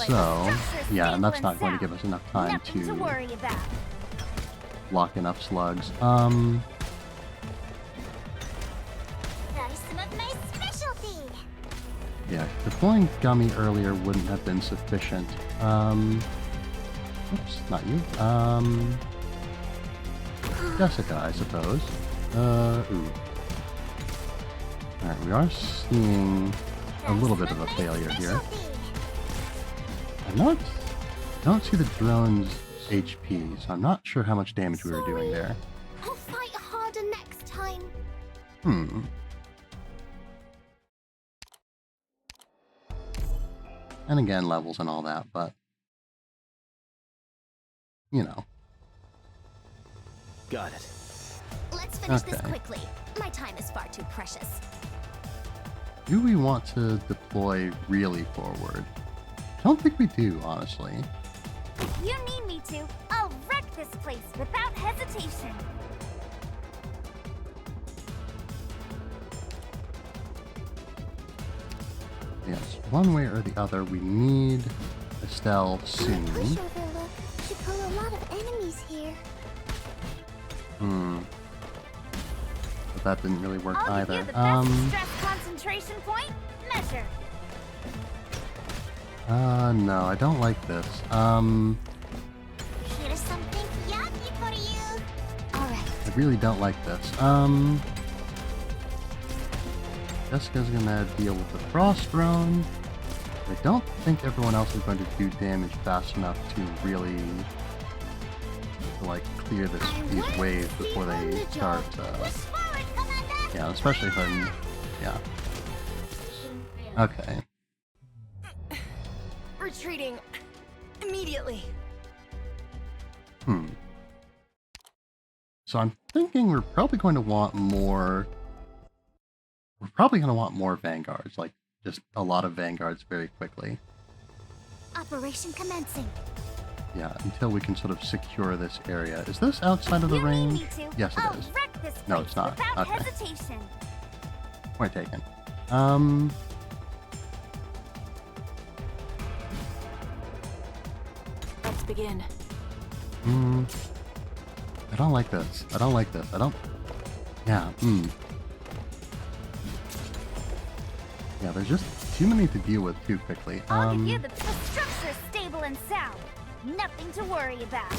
So, yeah, and that's not going to give us enough time to block enough slugs. Yeah, deploying Gummy earlier wouldn't have been sufficient. Oops, not you. Jessica, I suppose. Ooh. Alright, we are seeing a little bit of a failure here. I don't see the drones HP, so I'm not sure how much damage we were doing there. I'll fight harder next time. Hmm. And again, levels and all that, but you know. Got it. Let's finish this Okay. quickly. My time is far too precious. Do we want to deploy really forward? I don't think we do, honestly. If you need me to, I'll wreck this place without hesitation. Yes, one way or the other, we need Estelle soon. Overlook should pull a lot of enemies here. Hmm. But that didn't really work I'll give either. you the best stress concentration point measure. No, I don't like this. Here's something yummy for you. Alright. I really don't like this. Jessica's gonna deal with the frost drone. I don't think everyone else is going to do damage fast enough to really like clear these waves before they start. Push forward, Commander! Yeah, especially if I'm. Yeah. Okay. Retreating immediately. Hmm. So I'm thinking we're probably going to want more. We're probably going to want more vanguards, like just a lot of vanguards very quickly. Operation commencing. Yeah, until we can sort of secure this area. Is this outside of the You need range? me to? Yes, it I'll is. wreck this No, place it's not. without Okay. hesitation. Point taken. Let's begin. I don't like this. I don't like this. I don't. Yeah. Yeah, there's just too many to deal with too quickly. I'll give you the structure stable and sound. Nothing to worry about.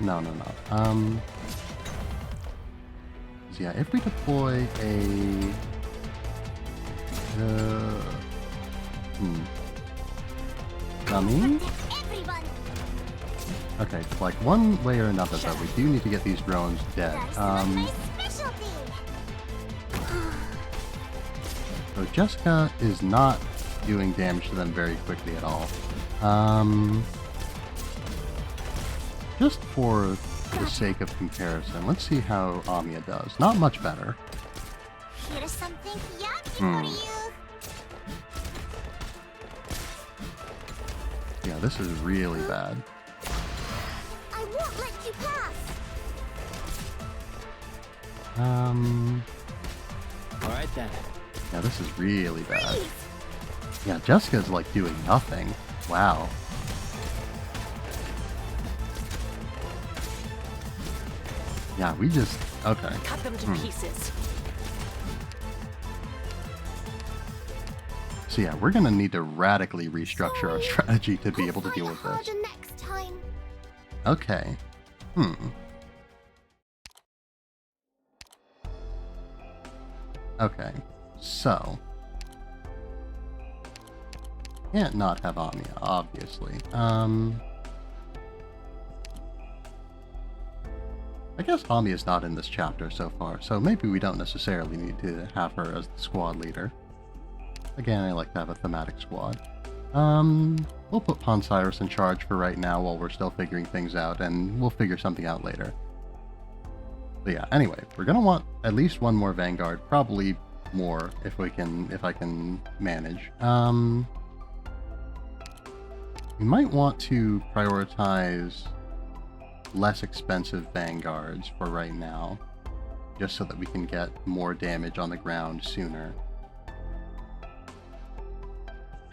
No. So yeah, if we deploy a. Dummy? Everyone, Okay, like one way or another, though, we do need to get these drones dead. that's my specialty. So Jessica is not doing damage to them very quickly at all. Just for the sake of comparison, let's see how Amiya does. Not much better. Here's something yummy for you. Yeah, this is really bad. I won't let you pass. All right then. Yeah, this is really bad. Freeze. Yeah, Jessica's like doing nothing. Wow. Yeah, we just... Okay. Cut them to pieces. So yeah, we're gonna need to radically restructure our strategy to be able to deal with this. Harder next time. Okay. Okay. So. Can't not have Amiya, obviously. I guess Amiya's not in this chapter so far, so maybe we don't necessarily need to have her as the squad leader. Again, I like to have a thematic squad. We'll put Ponsiris in charge for right now while we're still figuring things out, and we'll figure something out later. But yeah, anyway, we're gonna want at least one more Vanguard, probably more if I can manage. We might want to prioritize less expensive Vanguards for right now, just so that we can get more damage on the ground sooner.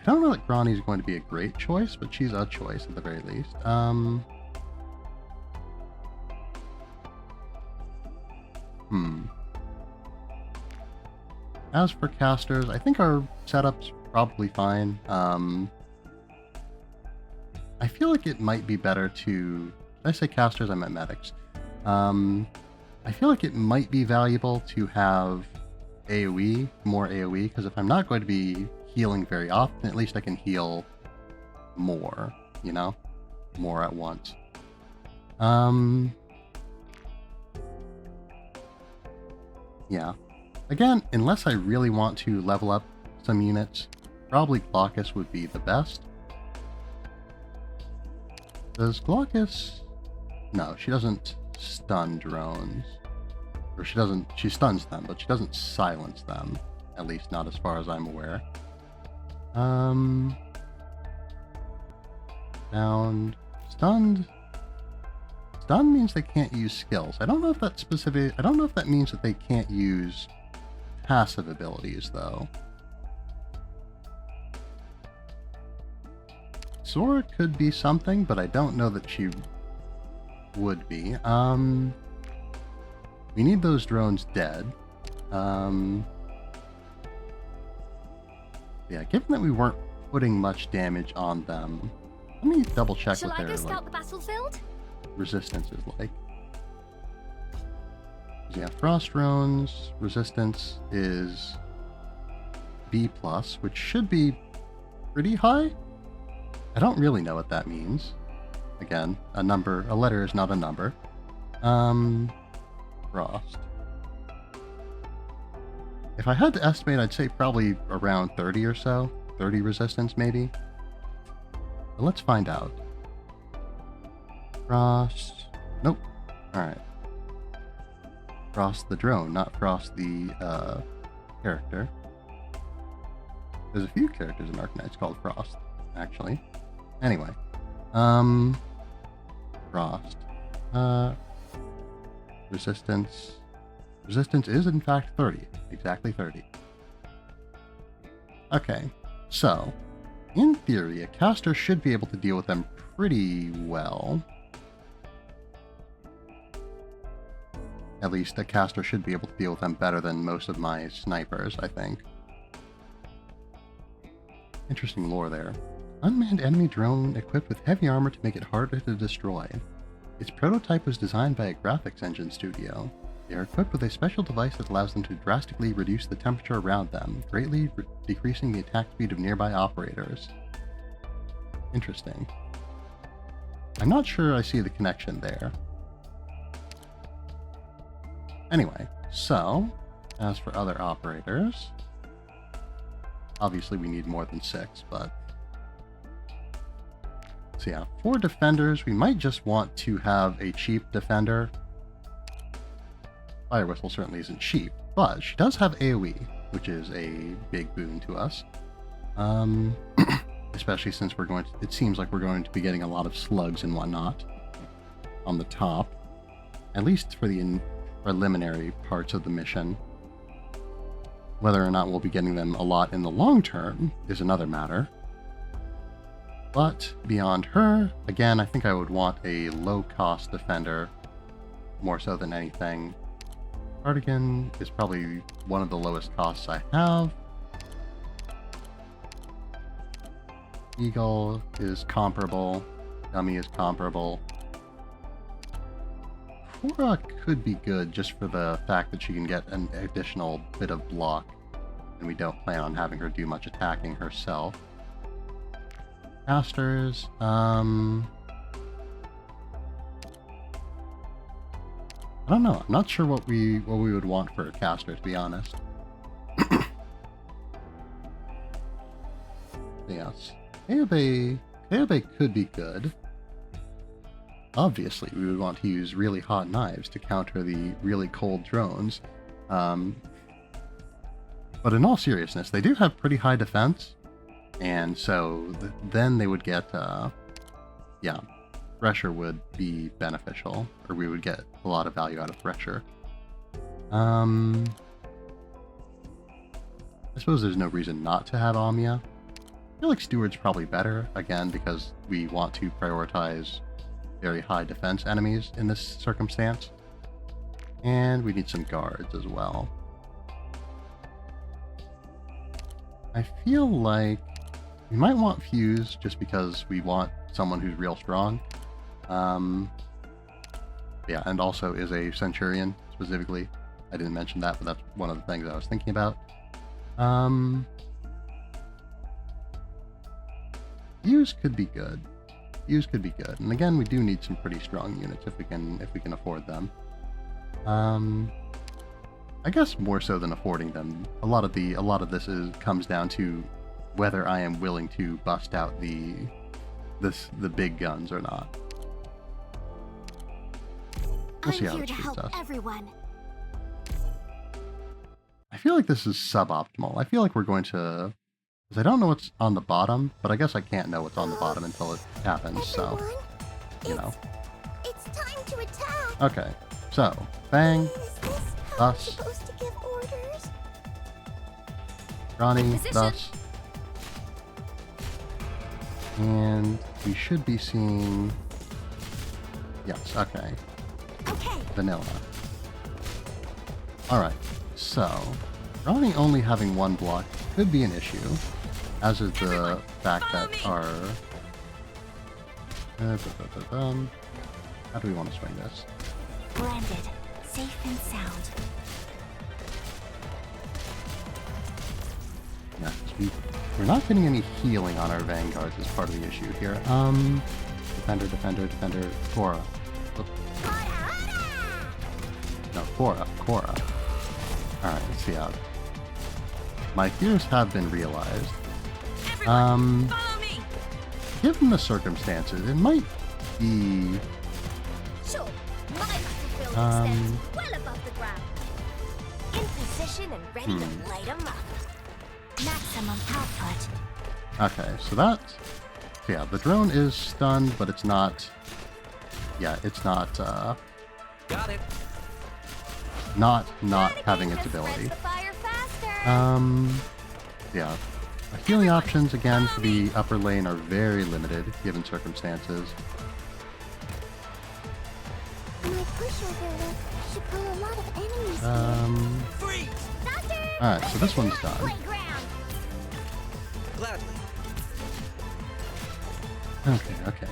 I don't know that Grani's going to be a great choice, but she's a choice at the very least. As for casters, I think our setup's probably fine. I feel like it might be better to... Did I say casters? I meant medics. I feel like it might be valuable to have AoE, more AoE, because if I'm not going to be healing very often, at least I can heal more, you know? More at once. Yeah. Again, unless I really want to level up some units, probably Glaucus would be the best. Does Glaucus... No, she doesn't stun drones. Or she stuns them, but she doesn't silence them. At least not as far as I'm aware. Bound. Stunned. Stun means they can't use skills. I don't know if that's specific. I don't know if that means that they can't use passive abilities, though. Sora could be something, but I don't know that she would be. We need those drones dead. Yeah, given that we weren't putting much damage on them, let me double check Shall what I their go scout the battlefield? resistance is like. Yeah, frost drones resistance is B+, which should be pretty high. I don't really know what that means. Again, a letter is not a number. Frost. If I had to estimate, I'd say probably around 30 or so. 30 resistance, maybe. But let's find out. Frost. Nope. Alright. Frost the drone, not Frost the character. There's a few characters in Arknights called Frost, actually. Anyway. Frost. Resistance. Resistance is in fact 30. Exactly 30. Okay, so in theory, a caster should be able to deal with them pretty well. At least a caster should be able to deal with them better than most of my snipers, I think. Interesting lore there. Unmanned enemy drone equipped with heavy armor to make it harder to destroy. Its prototype was designed by a graphics engine studio. They are equipped with a special device that allows them to drastically reduce the temperature around them, greatly decreasing the attack speed of nearby operators. Interesting. I'm not sure I see the connection there. Anyway, so, as for other operators, obviously we need more than 6, but... So yeah, for defenders, we might just want to have a cheap defender. Fire Whistle certainly isn't cheap, but she does have AoE, which is a big boon to us. Especially since it seems like we're going to be getting a lot of slugs and whatnot on the top. At least for the preliminary parts of the mission. Whether or not we'll be getting them a lot in the long term is another matter. But beyond her, again, I think I would want a low-cost defender more so than anything. Cardigan is probably one of the lowest costs I have. Eagle is comparable. Dummy is comparable. Cora could be good just for the fact that she can get an additional bit of block, and we don't plan on having her do much attacking herself. Casters, I don't know. I'm not sure what we would want for a caster, to be honest. Yes. Kaobe could be good. Obviously, we would want to use really hot knives to counter the really cold drones. But in all seriousness, they do have pretty high defense. And so then they would get, yeah, Thresher would be beneficial, or we would get a lot of value out of Thresher. I suppose there's no reason not to have Amia. I feel like Steward's probably better, again, because we want to prioritize very high defense enemies in this circumstance. And we need some guards as well. I feel like we might want Fuse just because we want someone who's real strong. Yeah, and also is a Centurion, specifically. I didn't mention that, but that's one of the things I was thinking about. Use could be good. Use could be good. And again, we do need some pretty strong units if we can afford them. I guess more so than affording them. A lot of this comes down to whether I am willing to bust out the big guns or not. We'll see how I'm here this to treats help us. everyone. I feel like this is suboptimal. I feel like we're going to... Because I don't know what's on the bottom, but I guess I can't know what's on the bottom until it happens, so... Everyone, You know. It's time to attack. Okay, so, bang, Is this how I'm thus, supposed to give orders? Ronnie, Position. thus. And we should be seeing... Yes, okay. Okay. Vanilla. Alright, so... Ronnie only having one block could be an issue, as is the fact that our... How do we want to swing this? Blended, safe and sound. Yeah, 'cause we're not getting any healing on our vanguards as part of the issue here. Defender, Cora. No, Cora. Alright, let's see how. My fears have been realized. Everyone, follow me. Given the circumstances, it might be... Sure, my battlefield Um, extends well above the ground. In position and ready to light 'em up. Maximum output. Okay, so that's... Yeah, the drone is stunned, but it's not... Yeah, it's not, Got it. not having its Just spreads ability. the fire faster. Yeah. Our healing options, again, for the upper lane are very limited, given circumstances. My pushover should pull a lot of enemies. Freeze. Faster! Alright, so this one's done. Playground. Gladly. Okay.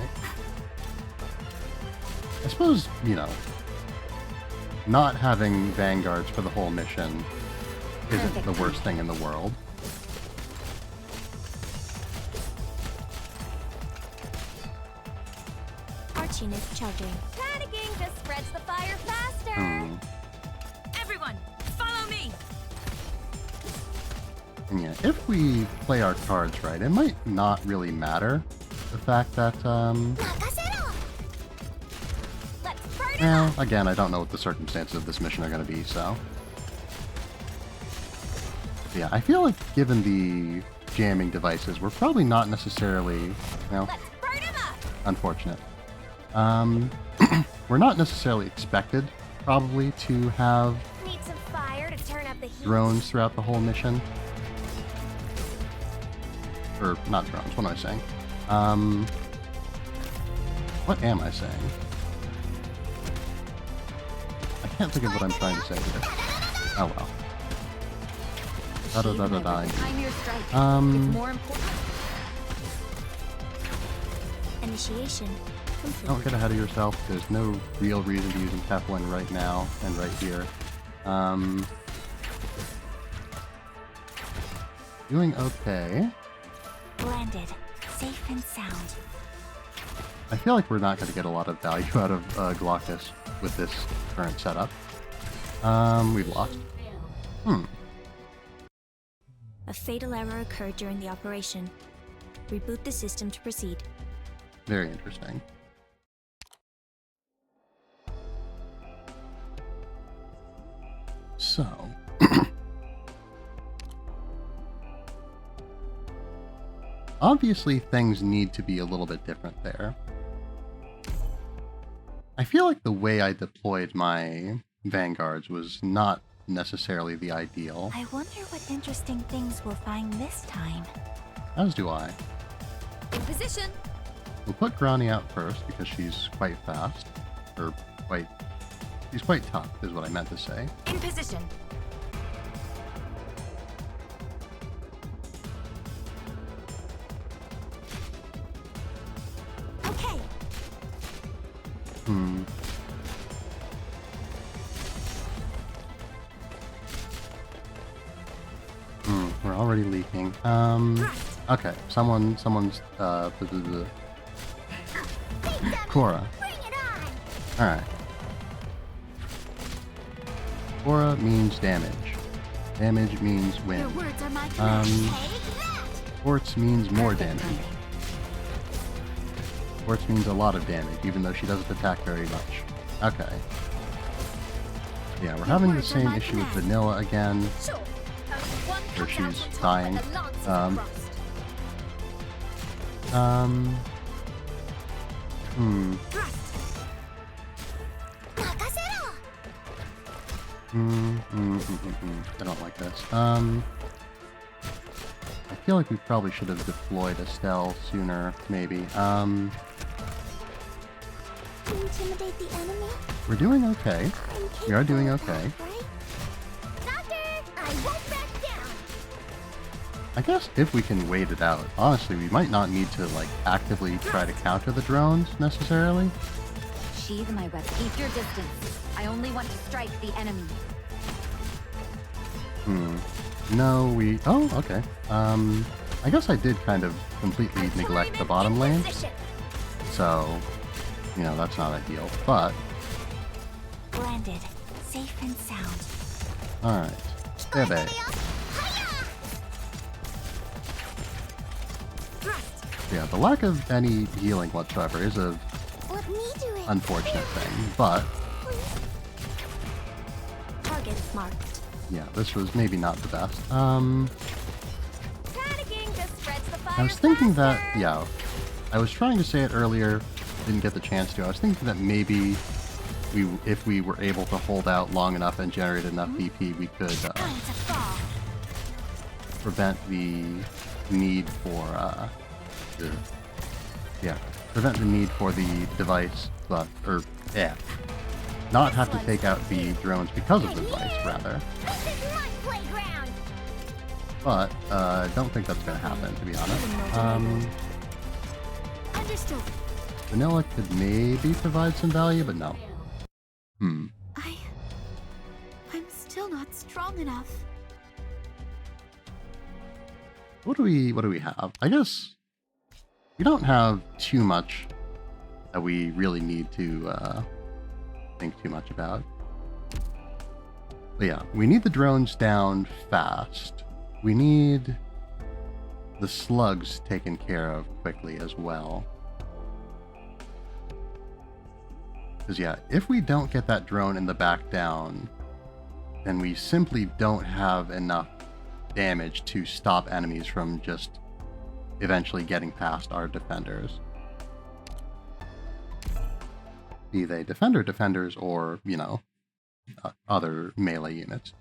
I suppose, you know, not having vanguards for the whole mission isn't the worst thing in the world. Archiness charging. Panicking just spreads the fire faster. Everyone, follow me. And yeah, if we play our cards right, it might not really matter the fact that, Nakasero! Let's burn it well, up. again, I don't know what the circumstances of this mission are going to be, so. Yeah, I feel like given the jamming devices, we're probably not necessarily, well, Let's burn 'em up. unfortunate. We're not necessarily expected, probably, to have Need some fire to turn up the heat. drones throughout the whole mission. Or, not drones, what am I saying? What am I saying? I can't think of what I'm trying to say here. Oh well. Da-da-da-da-da. Time your strike. It's more important. Initiation complete. Don't get ahead of yourself. There's no real reason to use Teflon right now and right here. Doing okay. Blended, safe and sound. I feel like we're not going to get a lot of value out of Glaucus with this current setup. We've lost. A fatal error occurred during the operation. Reboot the system to proceed. Very interesting. So... Obviously, things need to be a little bit different there. I feel like the way I deployed my vanguards was not necessarily the ideal, I wonder what interesting things we'll find this time. as do I. In position. We'll put Grani out first because she's quite fast. Or she's quite tough, is what I meant to say. In position. Okay. We're already leaking. Thrust. Okay, someone's Cora. Bring it on! Alright. Cora means damage. Damage means win. Your words are my command. Take that! Quartz means more damage. Quartz means a lot of damage, even though she doesn't attack very much. Okay. Yeah, we're having the same issue with Vanilla again, Sure. where she's dying. Hmm. I don't like this. I feel like we probably should have deployed Estelle sooner, maybe. Intimidate the enemy? We're doing okay. We are doing okay. Right? Doctor, I won't back down. I guess if we can wait it out, honestly, we might not need to, like, actively try to counter the drones, necessarily. Sheathe my weapon. Keep your distance. I only want to strike the enemy. No, we... Oh, okay. I guess I did kind of completely neglect the bottom lane. So, you know, that's not ideal, but... Blended, safe and sound. Alright. Bebe. Yeah, the lack of any healing whatsoever is a Let me do it. unfortunate thing, but... Target marked. Yeah, this was maybe not the best. Panicking just spreads the fire I was thinking that, faster. yeah, I was trying to say it earlier, didn't get the chance to. I was thinking that maybe if we were able to hold out long enough and generate enough BP, we could Time to fall. prevent the need for, prevent the need for the device, not have to take out the drones because of the device, rather. This is my playground. But, don't think that's gonna happen, to be honest. Understood. Vanilla could maybe provide some value, but no. I'm still not strong enough. What do we have? I guess we don't have too much that we really need to think too much about. But yeah, we need the drones down fast. We need the slugs taken care of quickly as well. Because yeah, if we don't get that drone in the back down, then we simply don't have enough damage to stop enemies from just eventually getting past our defenders. Be they defenders or, you know, other melee units.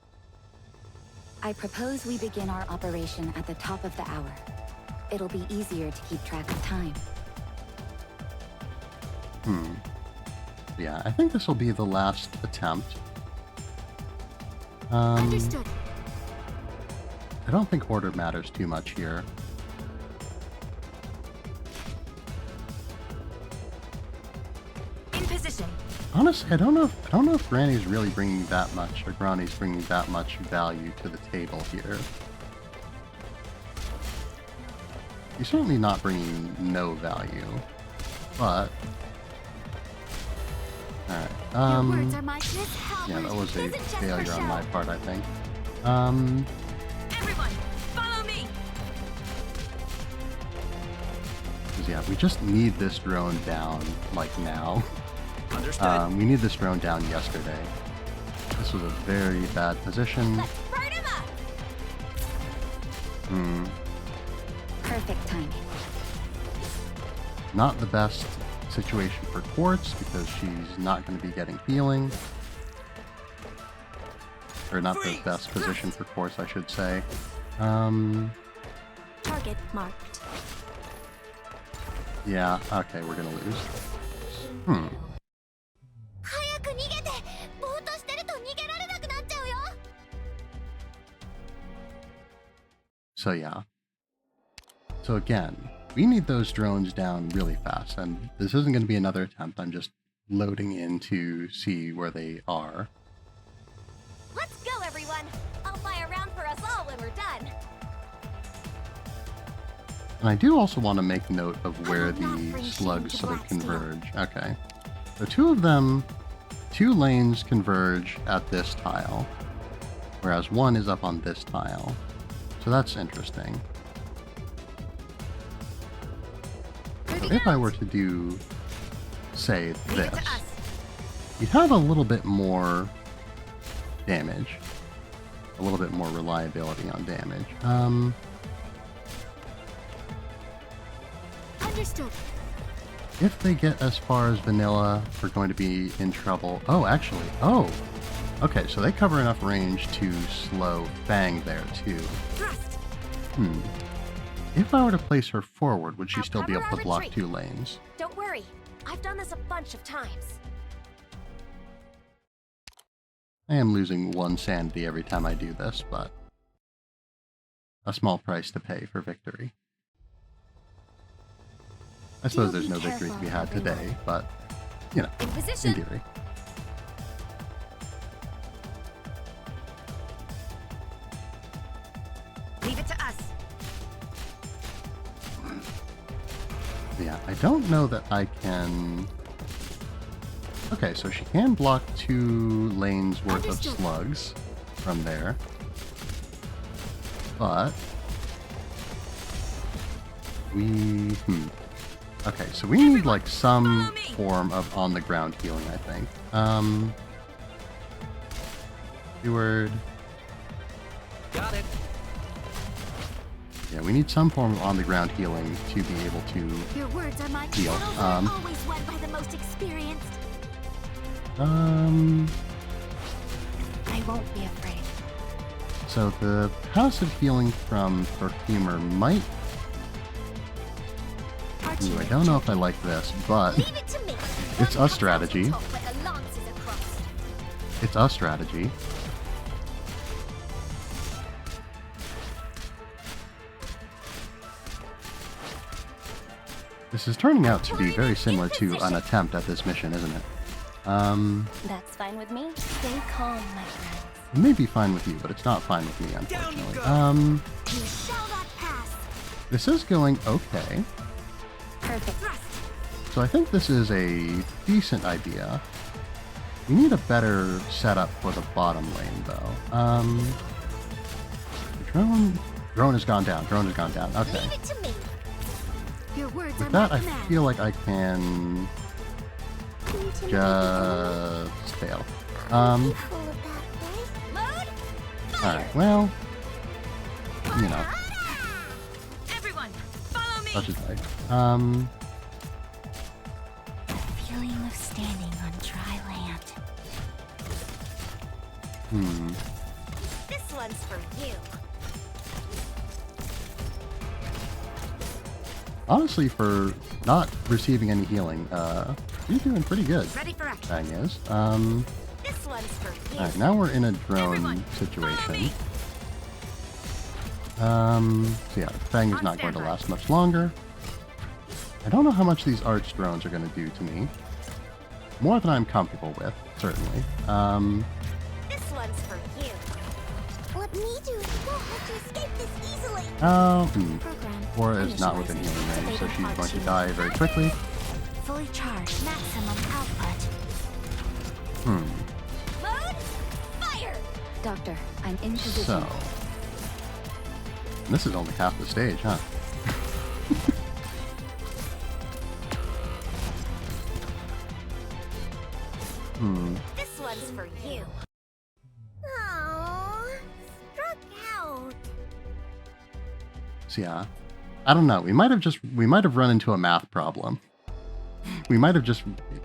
I propose we begin our operation at the top of the hour. It'll be easier to keep track of time. Yeah, I think this will be the last attempt. Understood. I don't think order matters too much here. In position. Honestly, I don't know if Granny's really bringing that much, or Granny's bringing that much value to the table here. He's certainly not bringing no value, but alright. Your words are my Yeah, that was a failure on my part, I think. Everyone, follow me. Because yeah, we just need this drone down, like, now. Understood. We need this drone down yesterday. This was a very bad position. Let's burn him up. Perfect timing. Not the best situation for Quartz, because she's not going to be getting healing. Or not the best position for Quartz, I should say. Target marked. Yeah, okay, we're gonna lose. 早く逃げて。ぼーっとしてると逃げられなくなっちゃうよ。So yeah. So again, we need those drones down really fast, and this isn't going to be another attempt. I'm just loading in to see where they are. Let's go, everyone. I'll buy a round for us all when we're done. And I do also want to make note of where will not the bring slugs shame to sort of Black Steel. converge. Okay. So two lanes converge at this tile, whereas one is up on this tile. So that's interesting. So if I were to do, say, this, you'd have a little bit more damage. A little bit more reliability on damage. Understood. If they get as far as vanilla, we're going to be in trouble. Oh, actually. Oh! Okay, so they cover enough range to slow Fang there, too. Thrust. If I were to place her forward, would she I'll still be cover able to our block retreat. 2 lanes? Don't worry. I've done this a bunch of times. I am losing 1 sanity every time I do this, but a small price to pay for victory. I suppose there's be no victory to be careful, had today, but, you know, In in position. theory. Leave it to us. Yeah, I don't know that I can... Okay, so she can block 2 lanes worth of Understood. slugs from there. But... we... Okay, so we need, like, some form of on-the-ground healing, I think. Steward... Got it. Yeah, we need some form of on-the-ground healing to be able to... Your words are my Deal. battles are always won by the most experienced. I won't be afraid. So the passive healing from Perfumer might... Archie, Ooh, I don't know if I like this, but leave it to me. It's a strategy. Talk like a lance is across. it's a strategy. This is turning out to be very similar to an attempt at this mission, isn't it? That's fine with me. Stay calm, my friends. It may be fine with you, but it's not fine with me, unfortunately. You shall not pass. This is going okay. Perfect. Thrust. So I think this is a decent idea. We need a better setup for the bottom lane, though. Drone has gone down. Drone has gone down. Okay. Leave it to me. Your words With are that, my I command. feel like I can just fail. Alright, well, you know, Everyone, follow me. such is life. Feeling of standing on dry land. This one's for you. Honestly, for not receiving any healing, you're doing pretty good, Ready for action. Fang is. This one's for you. Alright, now we're in a drone Everyone, follow situation. me. So yeah, Fang is On not going to standby. last much longer. I don't know how much these arch drones are going to do to me. More than I'm comfortable with, certainly. This one's for you. Let me do it. Won't let you escape this easily. Program. Aura is not within healing range, so she's going to die very quickly. Fully charged. Maximum output. Load. Fire. Doctor, I'm in position. So... This is only half the stage, huh? This one's for you. Oh, struck out. So yeah, I don't know. We might have run into a math problem. We might have just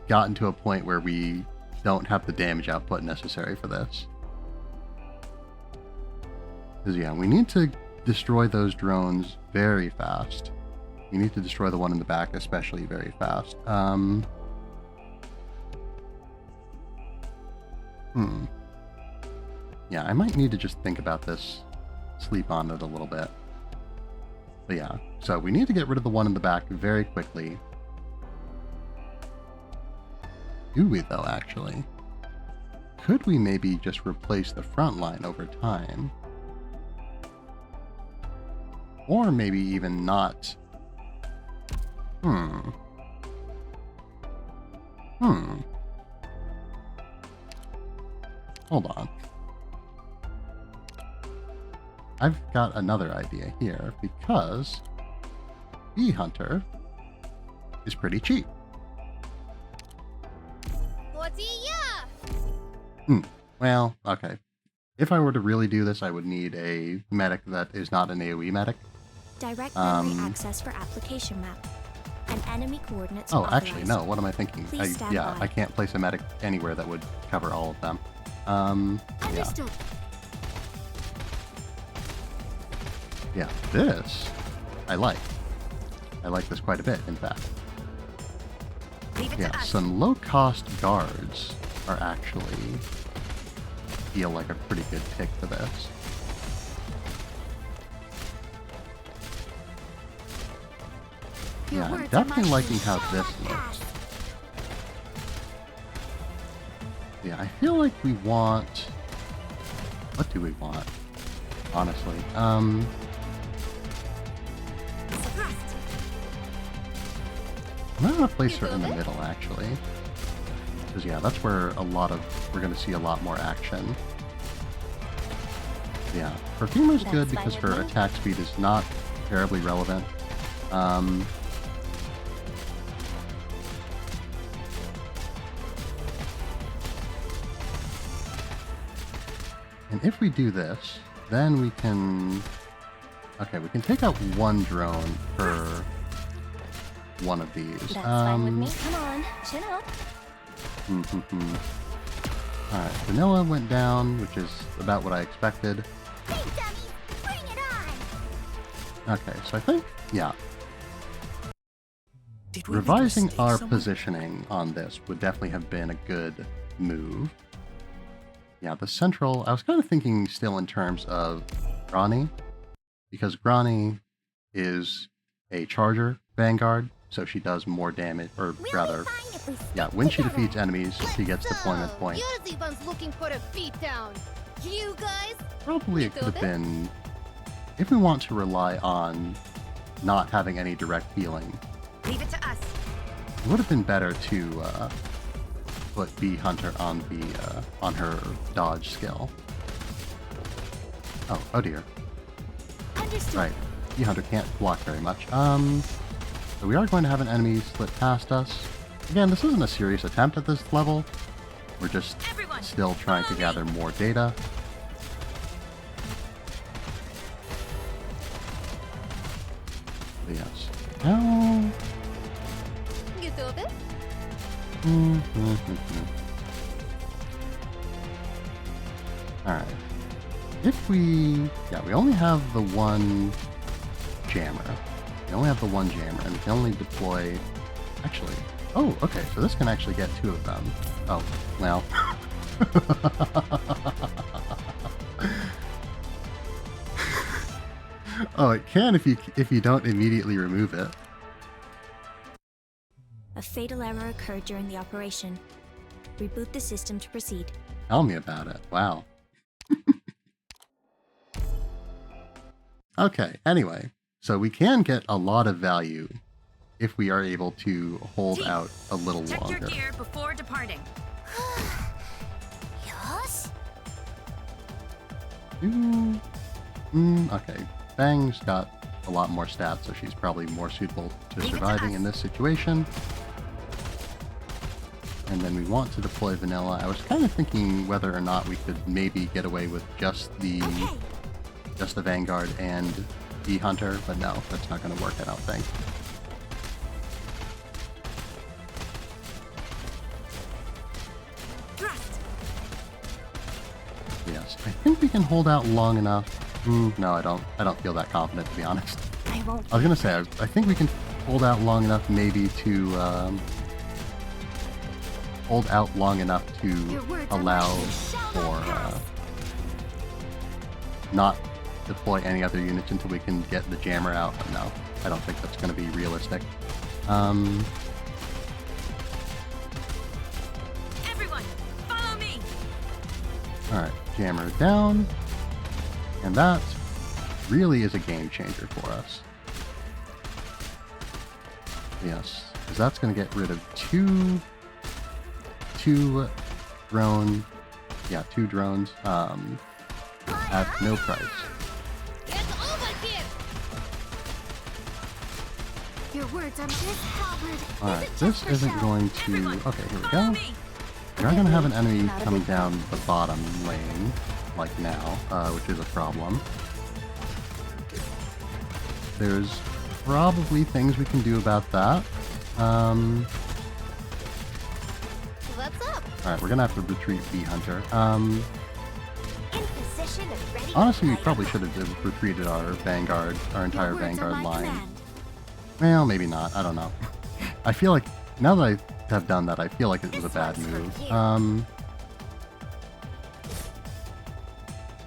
gotten to a point where we don't have the damage output necessary for this. Because yeah, we need to destroy those drones very fast. We need to destroy the one in the back especially very fast. Yeah, I might need to just think about this, sleep on it a little bit. But yeah, so we need to get rid of the one in the back very quickly. Do we, though, actually? Could we maybe just replace the front line over time? Or maybe even not Hmm. Hmm. Hold on. I've got another idea here because Bee Hunter is pretty cheap. Well, okay. If I were to really do this, I would need a medic that is not an AoE medic. Direct memory access for application map. And enemy coordinates Oh, authorized. actually, no. What am I thinking? Please stand by. I can't place a medic anywhere that would cover all of them. Yeah. Understood. Yeah, this I like. I like this quite a bit, in fact. Leave it Yeah, to us. some low-cost guards are actually feel like a pretty good pick for this. Your Yeah, I'm words are definitely my liking how this looks. Yeah, I feel like we want... What do we want? Honestly. Suppressed. I'm gonna place her in the middle, actually. Because, yeah, that's where we're gonna see a lot more action. Yeah, Perfumer's good That's because fine with her me. attack speed is not terribly relevant. And if we do this, then we can... Okay, we can take out one drone per one of these. That's fine with me. Come on, chin up. Alright, Vanilla went down, which is about what I expected. Hey, dummies! Bring it on! Okay, so I think, yeah, Did we make a revising mistake our somewhere? positioning on this would definitely have been a good move. Yeah, the central, I was kind of thinking still in terms of Grani, because Grani is a charger vanguard, so she does more damage, or We'll rather, be fine if we stick yeah, when she together. defeats enemies, she gets deployment points. You're the ones looking for a beatdown. You guys? Probably it could have been, if we want to rely on not having any direct healing, Leave it to us. it would have been better to put Bee Hunter on the on her dodge skill. Oh dear. Understood. Right. Bee Hunter can't block very much. So we are going to have an enemy slip past us. Again, this isn't a serious attempt at this level. We're just Everyone, still trying to gather more data. Yes. Now... Get over? Alright. If we... Yeah, we only have the one jammer. We only have the one jammer, and we can only deploy... Actually... Oh, okay, so this can actually get two of them. Oh, well... Oh, it can if you don't immediately remove it. A fatal error occurred during the operation. Reboot the system to proceed. Tell me about it. Wow. Okay, anyway. So we can get a lot of value if we are able to hold out a little Check your longer. gear before departing. Yes? Okay. Bang's got a lot more stats, so she's probably more suitable to Leave it to surviving us. in this situation. And then we want to deploy Vanilla. I was kind of thinking whether or not we could maybe get away with just the Vanguard and Bee Hunter, but no, that's not going to work, I don't think. Thrust. Yes, I think we can hold out long enough. No, I don't feel that confident, to be honest. I won't. I was gonna say, I think we can hold out long enough, maybe to hold out long enough to Your words are allow mine. for not deploy any other units until we can get the jammer out. But no, I don't think that's going to be realistic. Everyone, follow me. All right, jammer down, and that really is a game changer for us. Yes, because that's going to get rid of two drone, yeah, 2 drones at no price. Get over here! Your words are miscovered. Alright, this isn't going to... Okay, here we go. We are going to have an enemy coming down the bottom lane, like now, which is a problem. There's probably things we can do about that. What's up? Alright, we're going to have to retreat Bee Hunter. In position and ready. Honestly, we probably should have retreated our Vanguard, our entire Your words are Vanguard my line. command. Well, maybe not. I don't know. I feel like, now that I have done that, I feel like it was a bad move.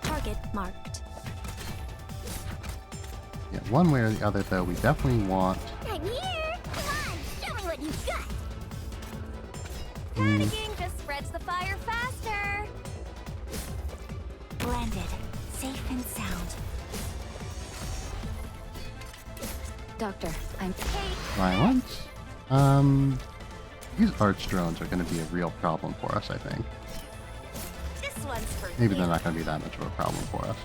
Target marked. Yeah, one way or the other, though, we definitely want... I'm here. Come on, show me what you've got. Panicking just spreads the fire faster. Blended, safe and sound. Doctor, I'm... Violence. These arch drones are going to be a real problem for us, I think. This one's for Maybe you. they're not going to be that much of a problem for us.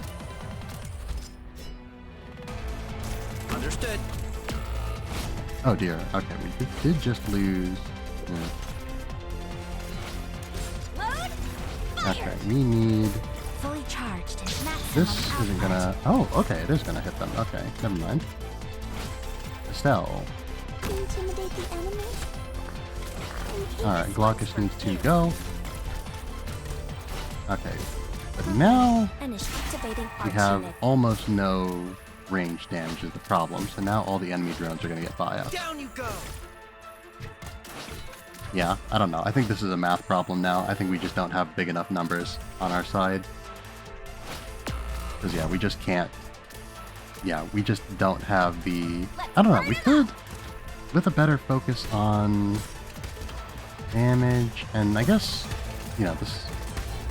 Understood. Oh dear. Okay, we did just lose... Load. Okay, we need... Fully charged and maximum This isn't output. gonna... Oh, okay, it is gonna hit them. Okay, never mind. Estelle. Intimidate the enemy. Alright, Glaucus needs to go. Okay, but now Activating we arch have unit. almost no range damage is the problem, so now all the enemy drones are gonna get by us. Down you go. Yeah, I don't know. I think this is a math problem now. I think we just don't have big enough numbers on our side. Because, yeah, we just can't... Yeah, we just don't have the... I don't know, we could, with a better focus on damage, and I guess, you know, this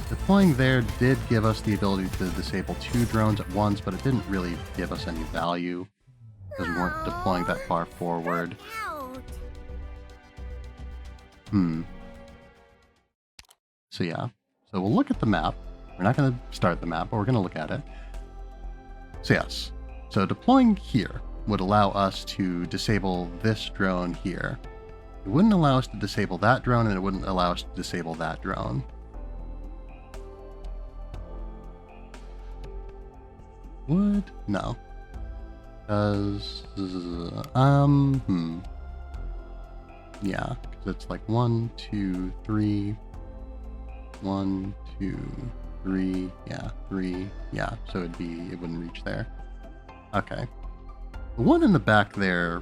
deploying there did give us the ability to disable 2 drones at once, but it didn't really give us any value, because we weren't deploying that far forward. Out. So yeah, so we'll look at the map. We're not going to start the map, but we're going to look at it. So yes, so deploying here would allow us to disable this drone here. It wouldn't allow us to disable that drone, and it wouldn't allow us to disable that drone. Would? No. Does... Yeah, because it's like 1, 2, 3... 1, 2, 3, yeah, 3, yeah, so it wouldn't reach there. Okay. The one in the back there,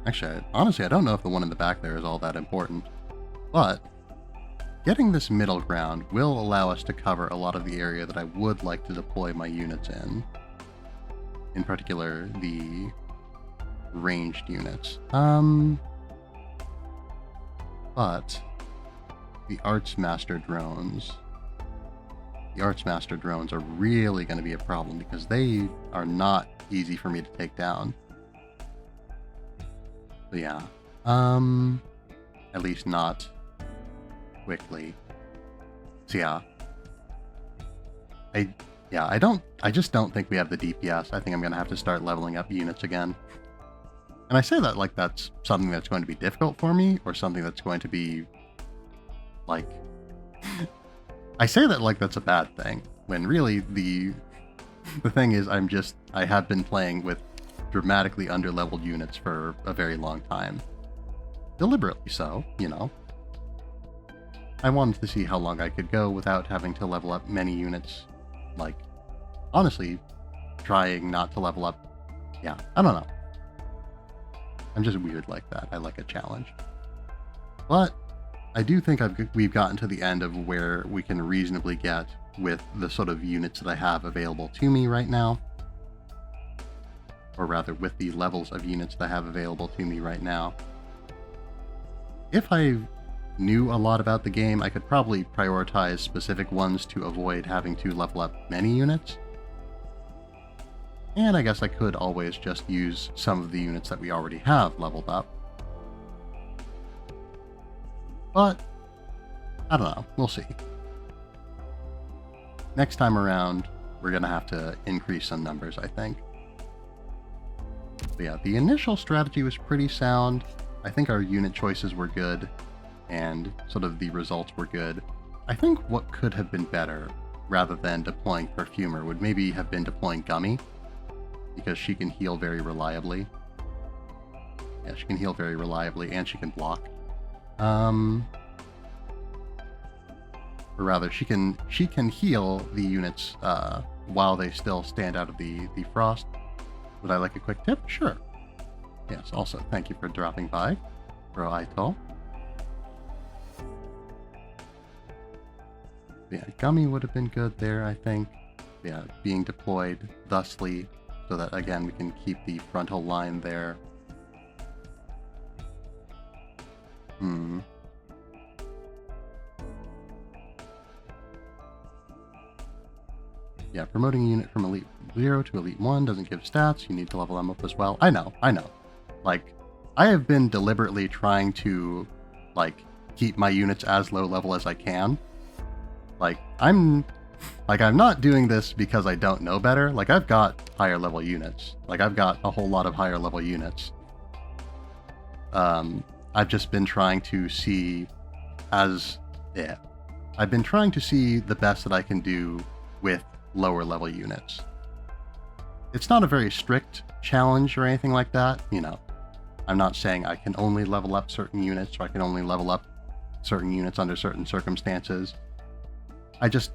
actually, honestly, I don't know if the one in the back there is all that important, but getting this middle ground will allow us to cover a lot of the area that I would like to deploy my units in particular, the ranged units. But the Archmaster drones are really going to be a problem because they are not easy for me to take down. So yeah, at least not quickly. So yeah, I just don't think we have the DPS. I think I'm going to have to start leveling up units again. And I say that like that's something that's going to be difficult for me, or something that's going to be like... I say that like that's a bad thing, when really the thing is I have been playing with dramatically under-leveled units for a very long time. Deliberately so, you know. I wanted to see how long I could go without having to level up many units. Like, honestly, trying not to level up... Yeah, I don't know. I'm just weird like that. I like a challenge. But I do think we've gotten to the end of where we can reasonably get with the sort of units that I have available to me right now. Or rather, with the levels of units that I have available to me right now. If I knew a lot about the game, I could probably prioritize specific ones to avoid having to level up many units. And I guess I could always just use some of the units that we already have leveled up. But, I don't know. We'll see. Next time around, we're going to have to increase some numbers, I think. But yeah, the initial strategy was pretty sound. I think our unit choices were good, and sort of the results were good. I think what could have been better, rather than deploying Perfumer, would maybe have been deploying Gummy, because she can heal very reliably. Yeah, she can heal very reliably, and she can block. Or rather, she can heal the units while they still stand out of the frost. Would I like a quick tip? Sure. Yes, also, thank you for dropping by, Bro Aitol. Yeah, Gummy would have been good there, I think. Yeah, being deployed thusly, so that, again, we can keep the frontal line there. Yeah, promoting a unit from Elite 0 to Elite 1 doesn't give stats. You need to level them up as well. I know. Like, I have been deliberately trying to, like, keep my units as low level as I can. Like, I'm not doing this because I don't know better. Like, I've got higher level units. Like, I've got a whole lot of higher level units. I've just been trying to see I've been trying to see the best that I can do with lower level units. It's not a very strict challenge or anything like that, you know. I'm not saying I can only level up certain units or I can only level up certain units under certain circumstances. I just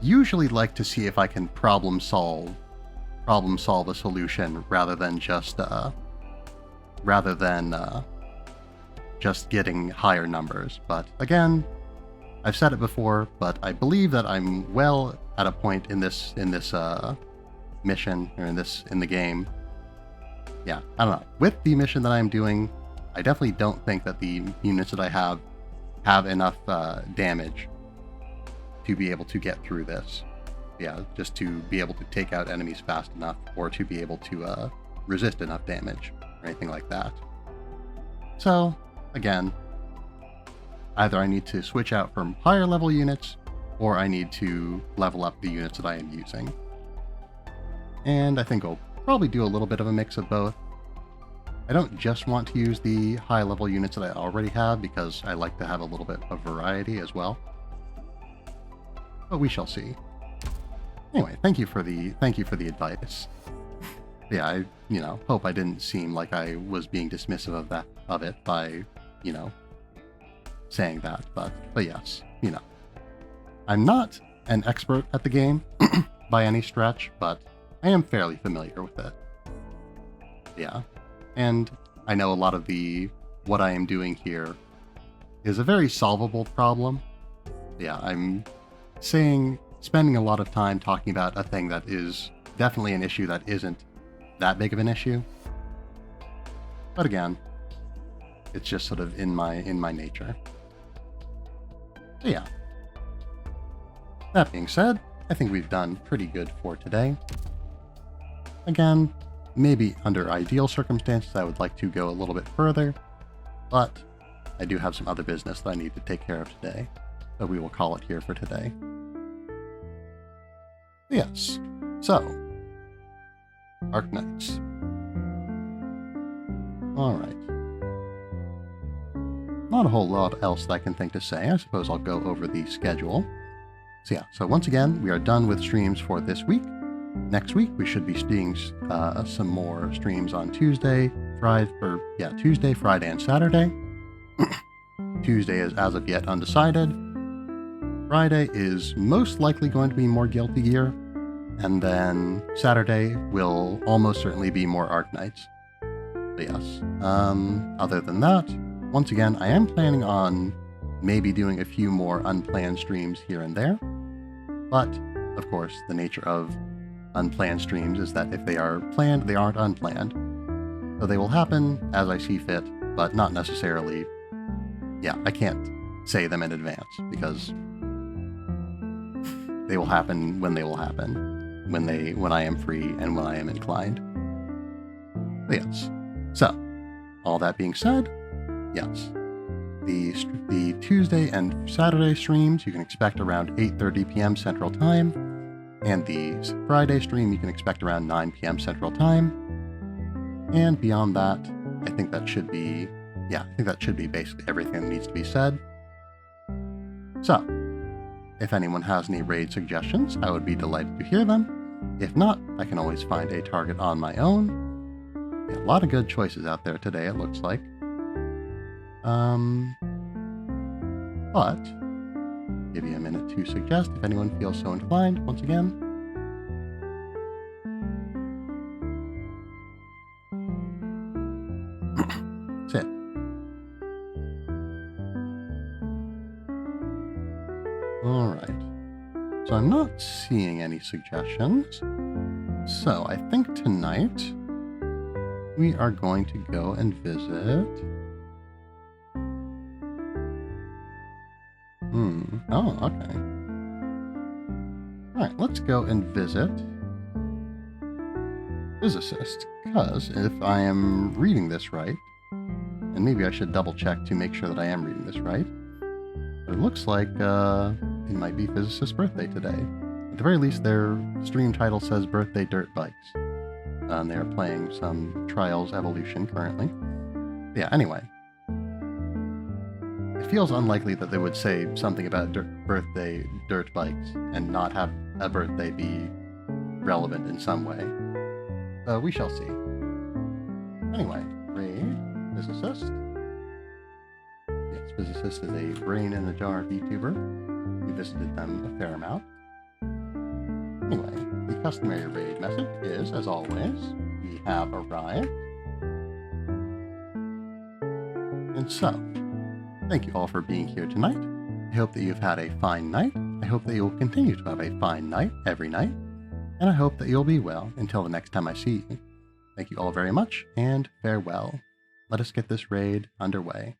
usually like to see if I can problem solve a solution rather than just getting higher numbers. But again, I've said it before, but I believe that I'm well at a point in this mission, or in the game. Yeah, I don't know. With the mission that I'm doing, I definitely don't think that the units that I have enough damage to be able to get through this. Yeah, just to be able to take out enemies fast enough, or to be able to resist enough damage, or anything like that. So, again, either I need to switch out from higher level units, or I need to level up the units that I am using. And I think I'll probably do a little bit of a mix of both. I don't just want to use the high level units that I already have, because I like to have a little bit of variety as well. But we shall see. Anyway, thank you for the advice. Yeah, I hope I didn't seem like I was being dismissive of it by, saying that, but yes, I'm not an expert at the game by any stretch, but I am fairly familiar with it. Yeah, and I know a lot of what I am doing here is a very solvable problem. Yeah, I'm spending a lot of time talking about a thing that is definitely an issue that isn't that big of an issue. But again, it's just sort of in my nature. So yeah. That being said, I think we've done pretty good for today. Again, maybe under ideal circumstances I would like to go a little bit further, but I do have some other business that I need to take care of today, so we will call it here for today. Yes, so, Arknights. Alright. Not a whole lot else that I can think to say. I suppose I'll go over the schedule. So yeah, so once again, we are done with streams for this week. Next week, we should be seeing some more streams on Tuesday, Friday, and Saturday. Tuesday is as of yet undecided. Friday is most likely going to be more Guilty Gear, and then Saturday will almost certainly be more Arknights. But yes, other than that, once again, I am planning on maybe doing a few more unplanned streams here and there, but of course, the nature of unplanned streams is that if they are planned, they aren't unplanned. So they will happen as I see fit, but not necessarily, I can't say them in advance, because they will happen when they will happen, when I am free and when I am inclined. But yes, so, all that being said, yes, The Tuesday and Saturday streams you can expect around 8:30 p.m. Central Time, and the Friday stream you can expect around 9 p.m. Central Time. And beyond that, I think that should be basically everything that needs to be said. So, if anyone has any raid suggestions, I would be delighted to hear them. If not, I can always find a target on my own. A lot of good choices out there today, it looks like. But give you a minute to suggest if anyone feels so inclined once again. Sit. Alright. So I'm not seeing any suggestions. So I think tonight we are going to go and visit. Oh, okay. Alright, let's go and visit Physicist, because if I am reading this right, and maybe I should double check to make sure that I am reading this right, it looks like it might be Physicist's birthday today. At the very least, their stream title says Birthday Dirt Bikes. And they're playing some Trials Evolution currently. Yeah, anyway. It feels unlikely that they would say something about birthday dirt bikes and not have a birthday be relevant in some way. We shall see. Anyway, Raid, Physicist. Yes, Physicist is a brain in a jar VTuber. We visited them a fair amount. Anyway, the customary raid message is, as always, we have arrived. And so, thank you all for being here tonight. I hope that you've had a fine night. I hope that you'll continue to have a fine night every night. And I hope that you'll be well until the next time I see you. Thank you all very much, and farewell. Let us get this raid underway.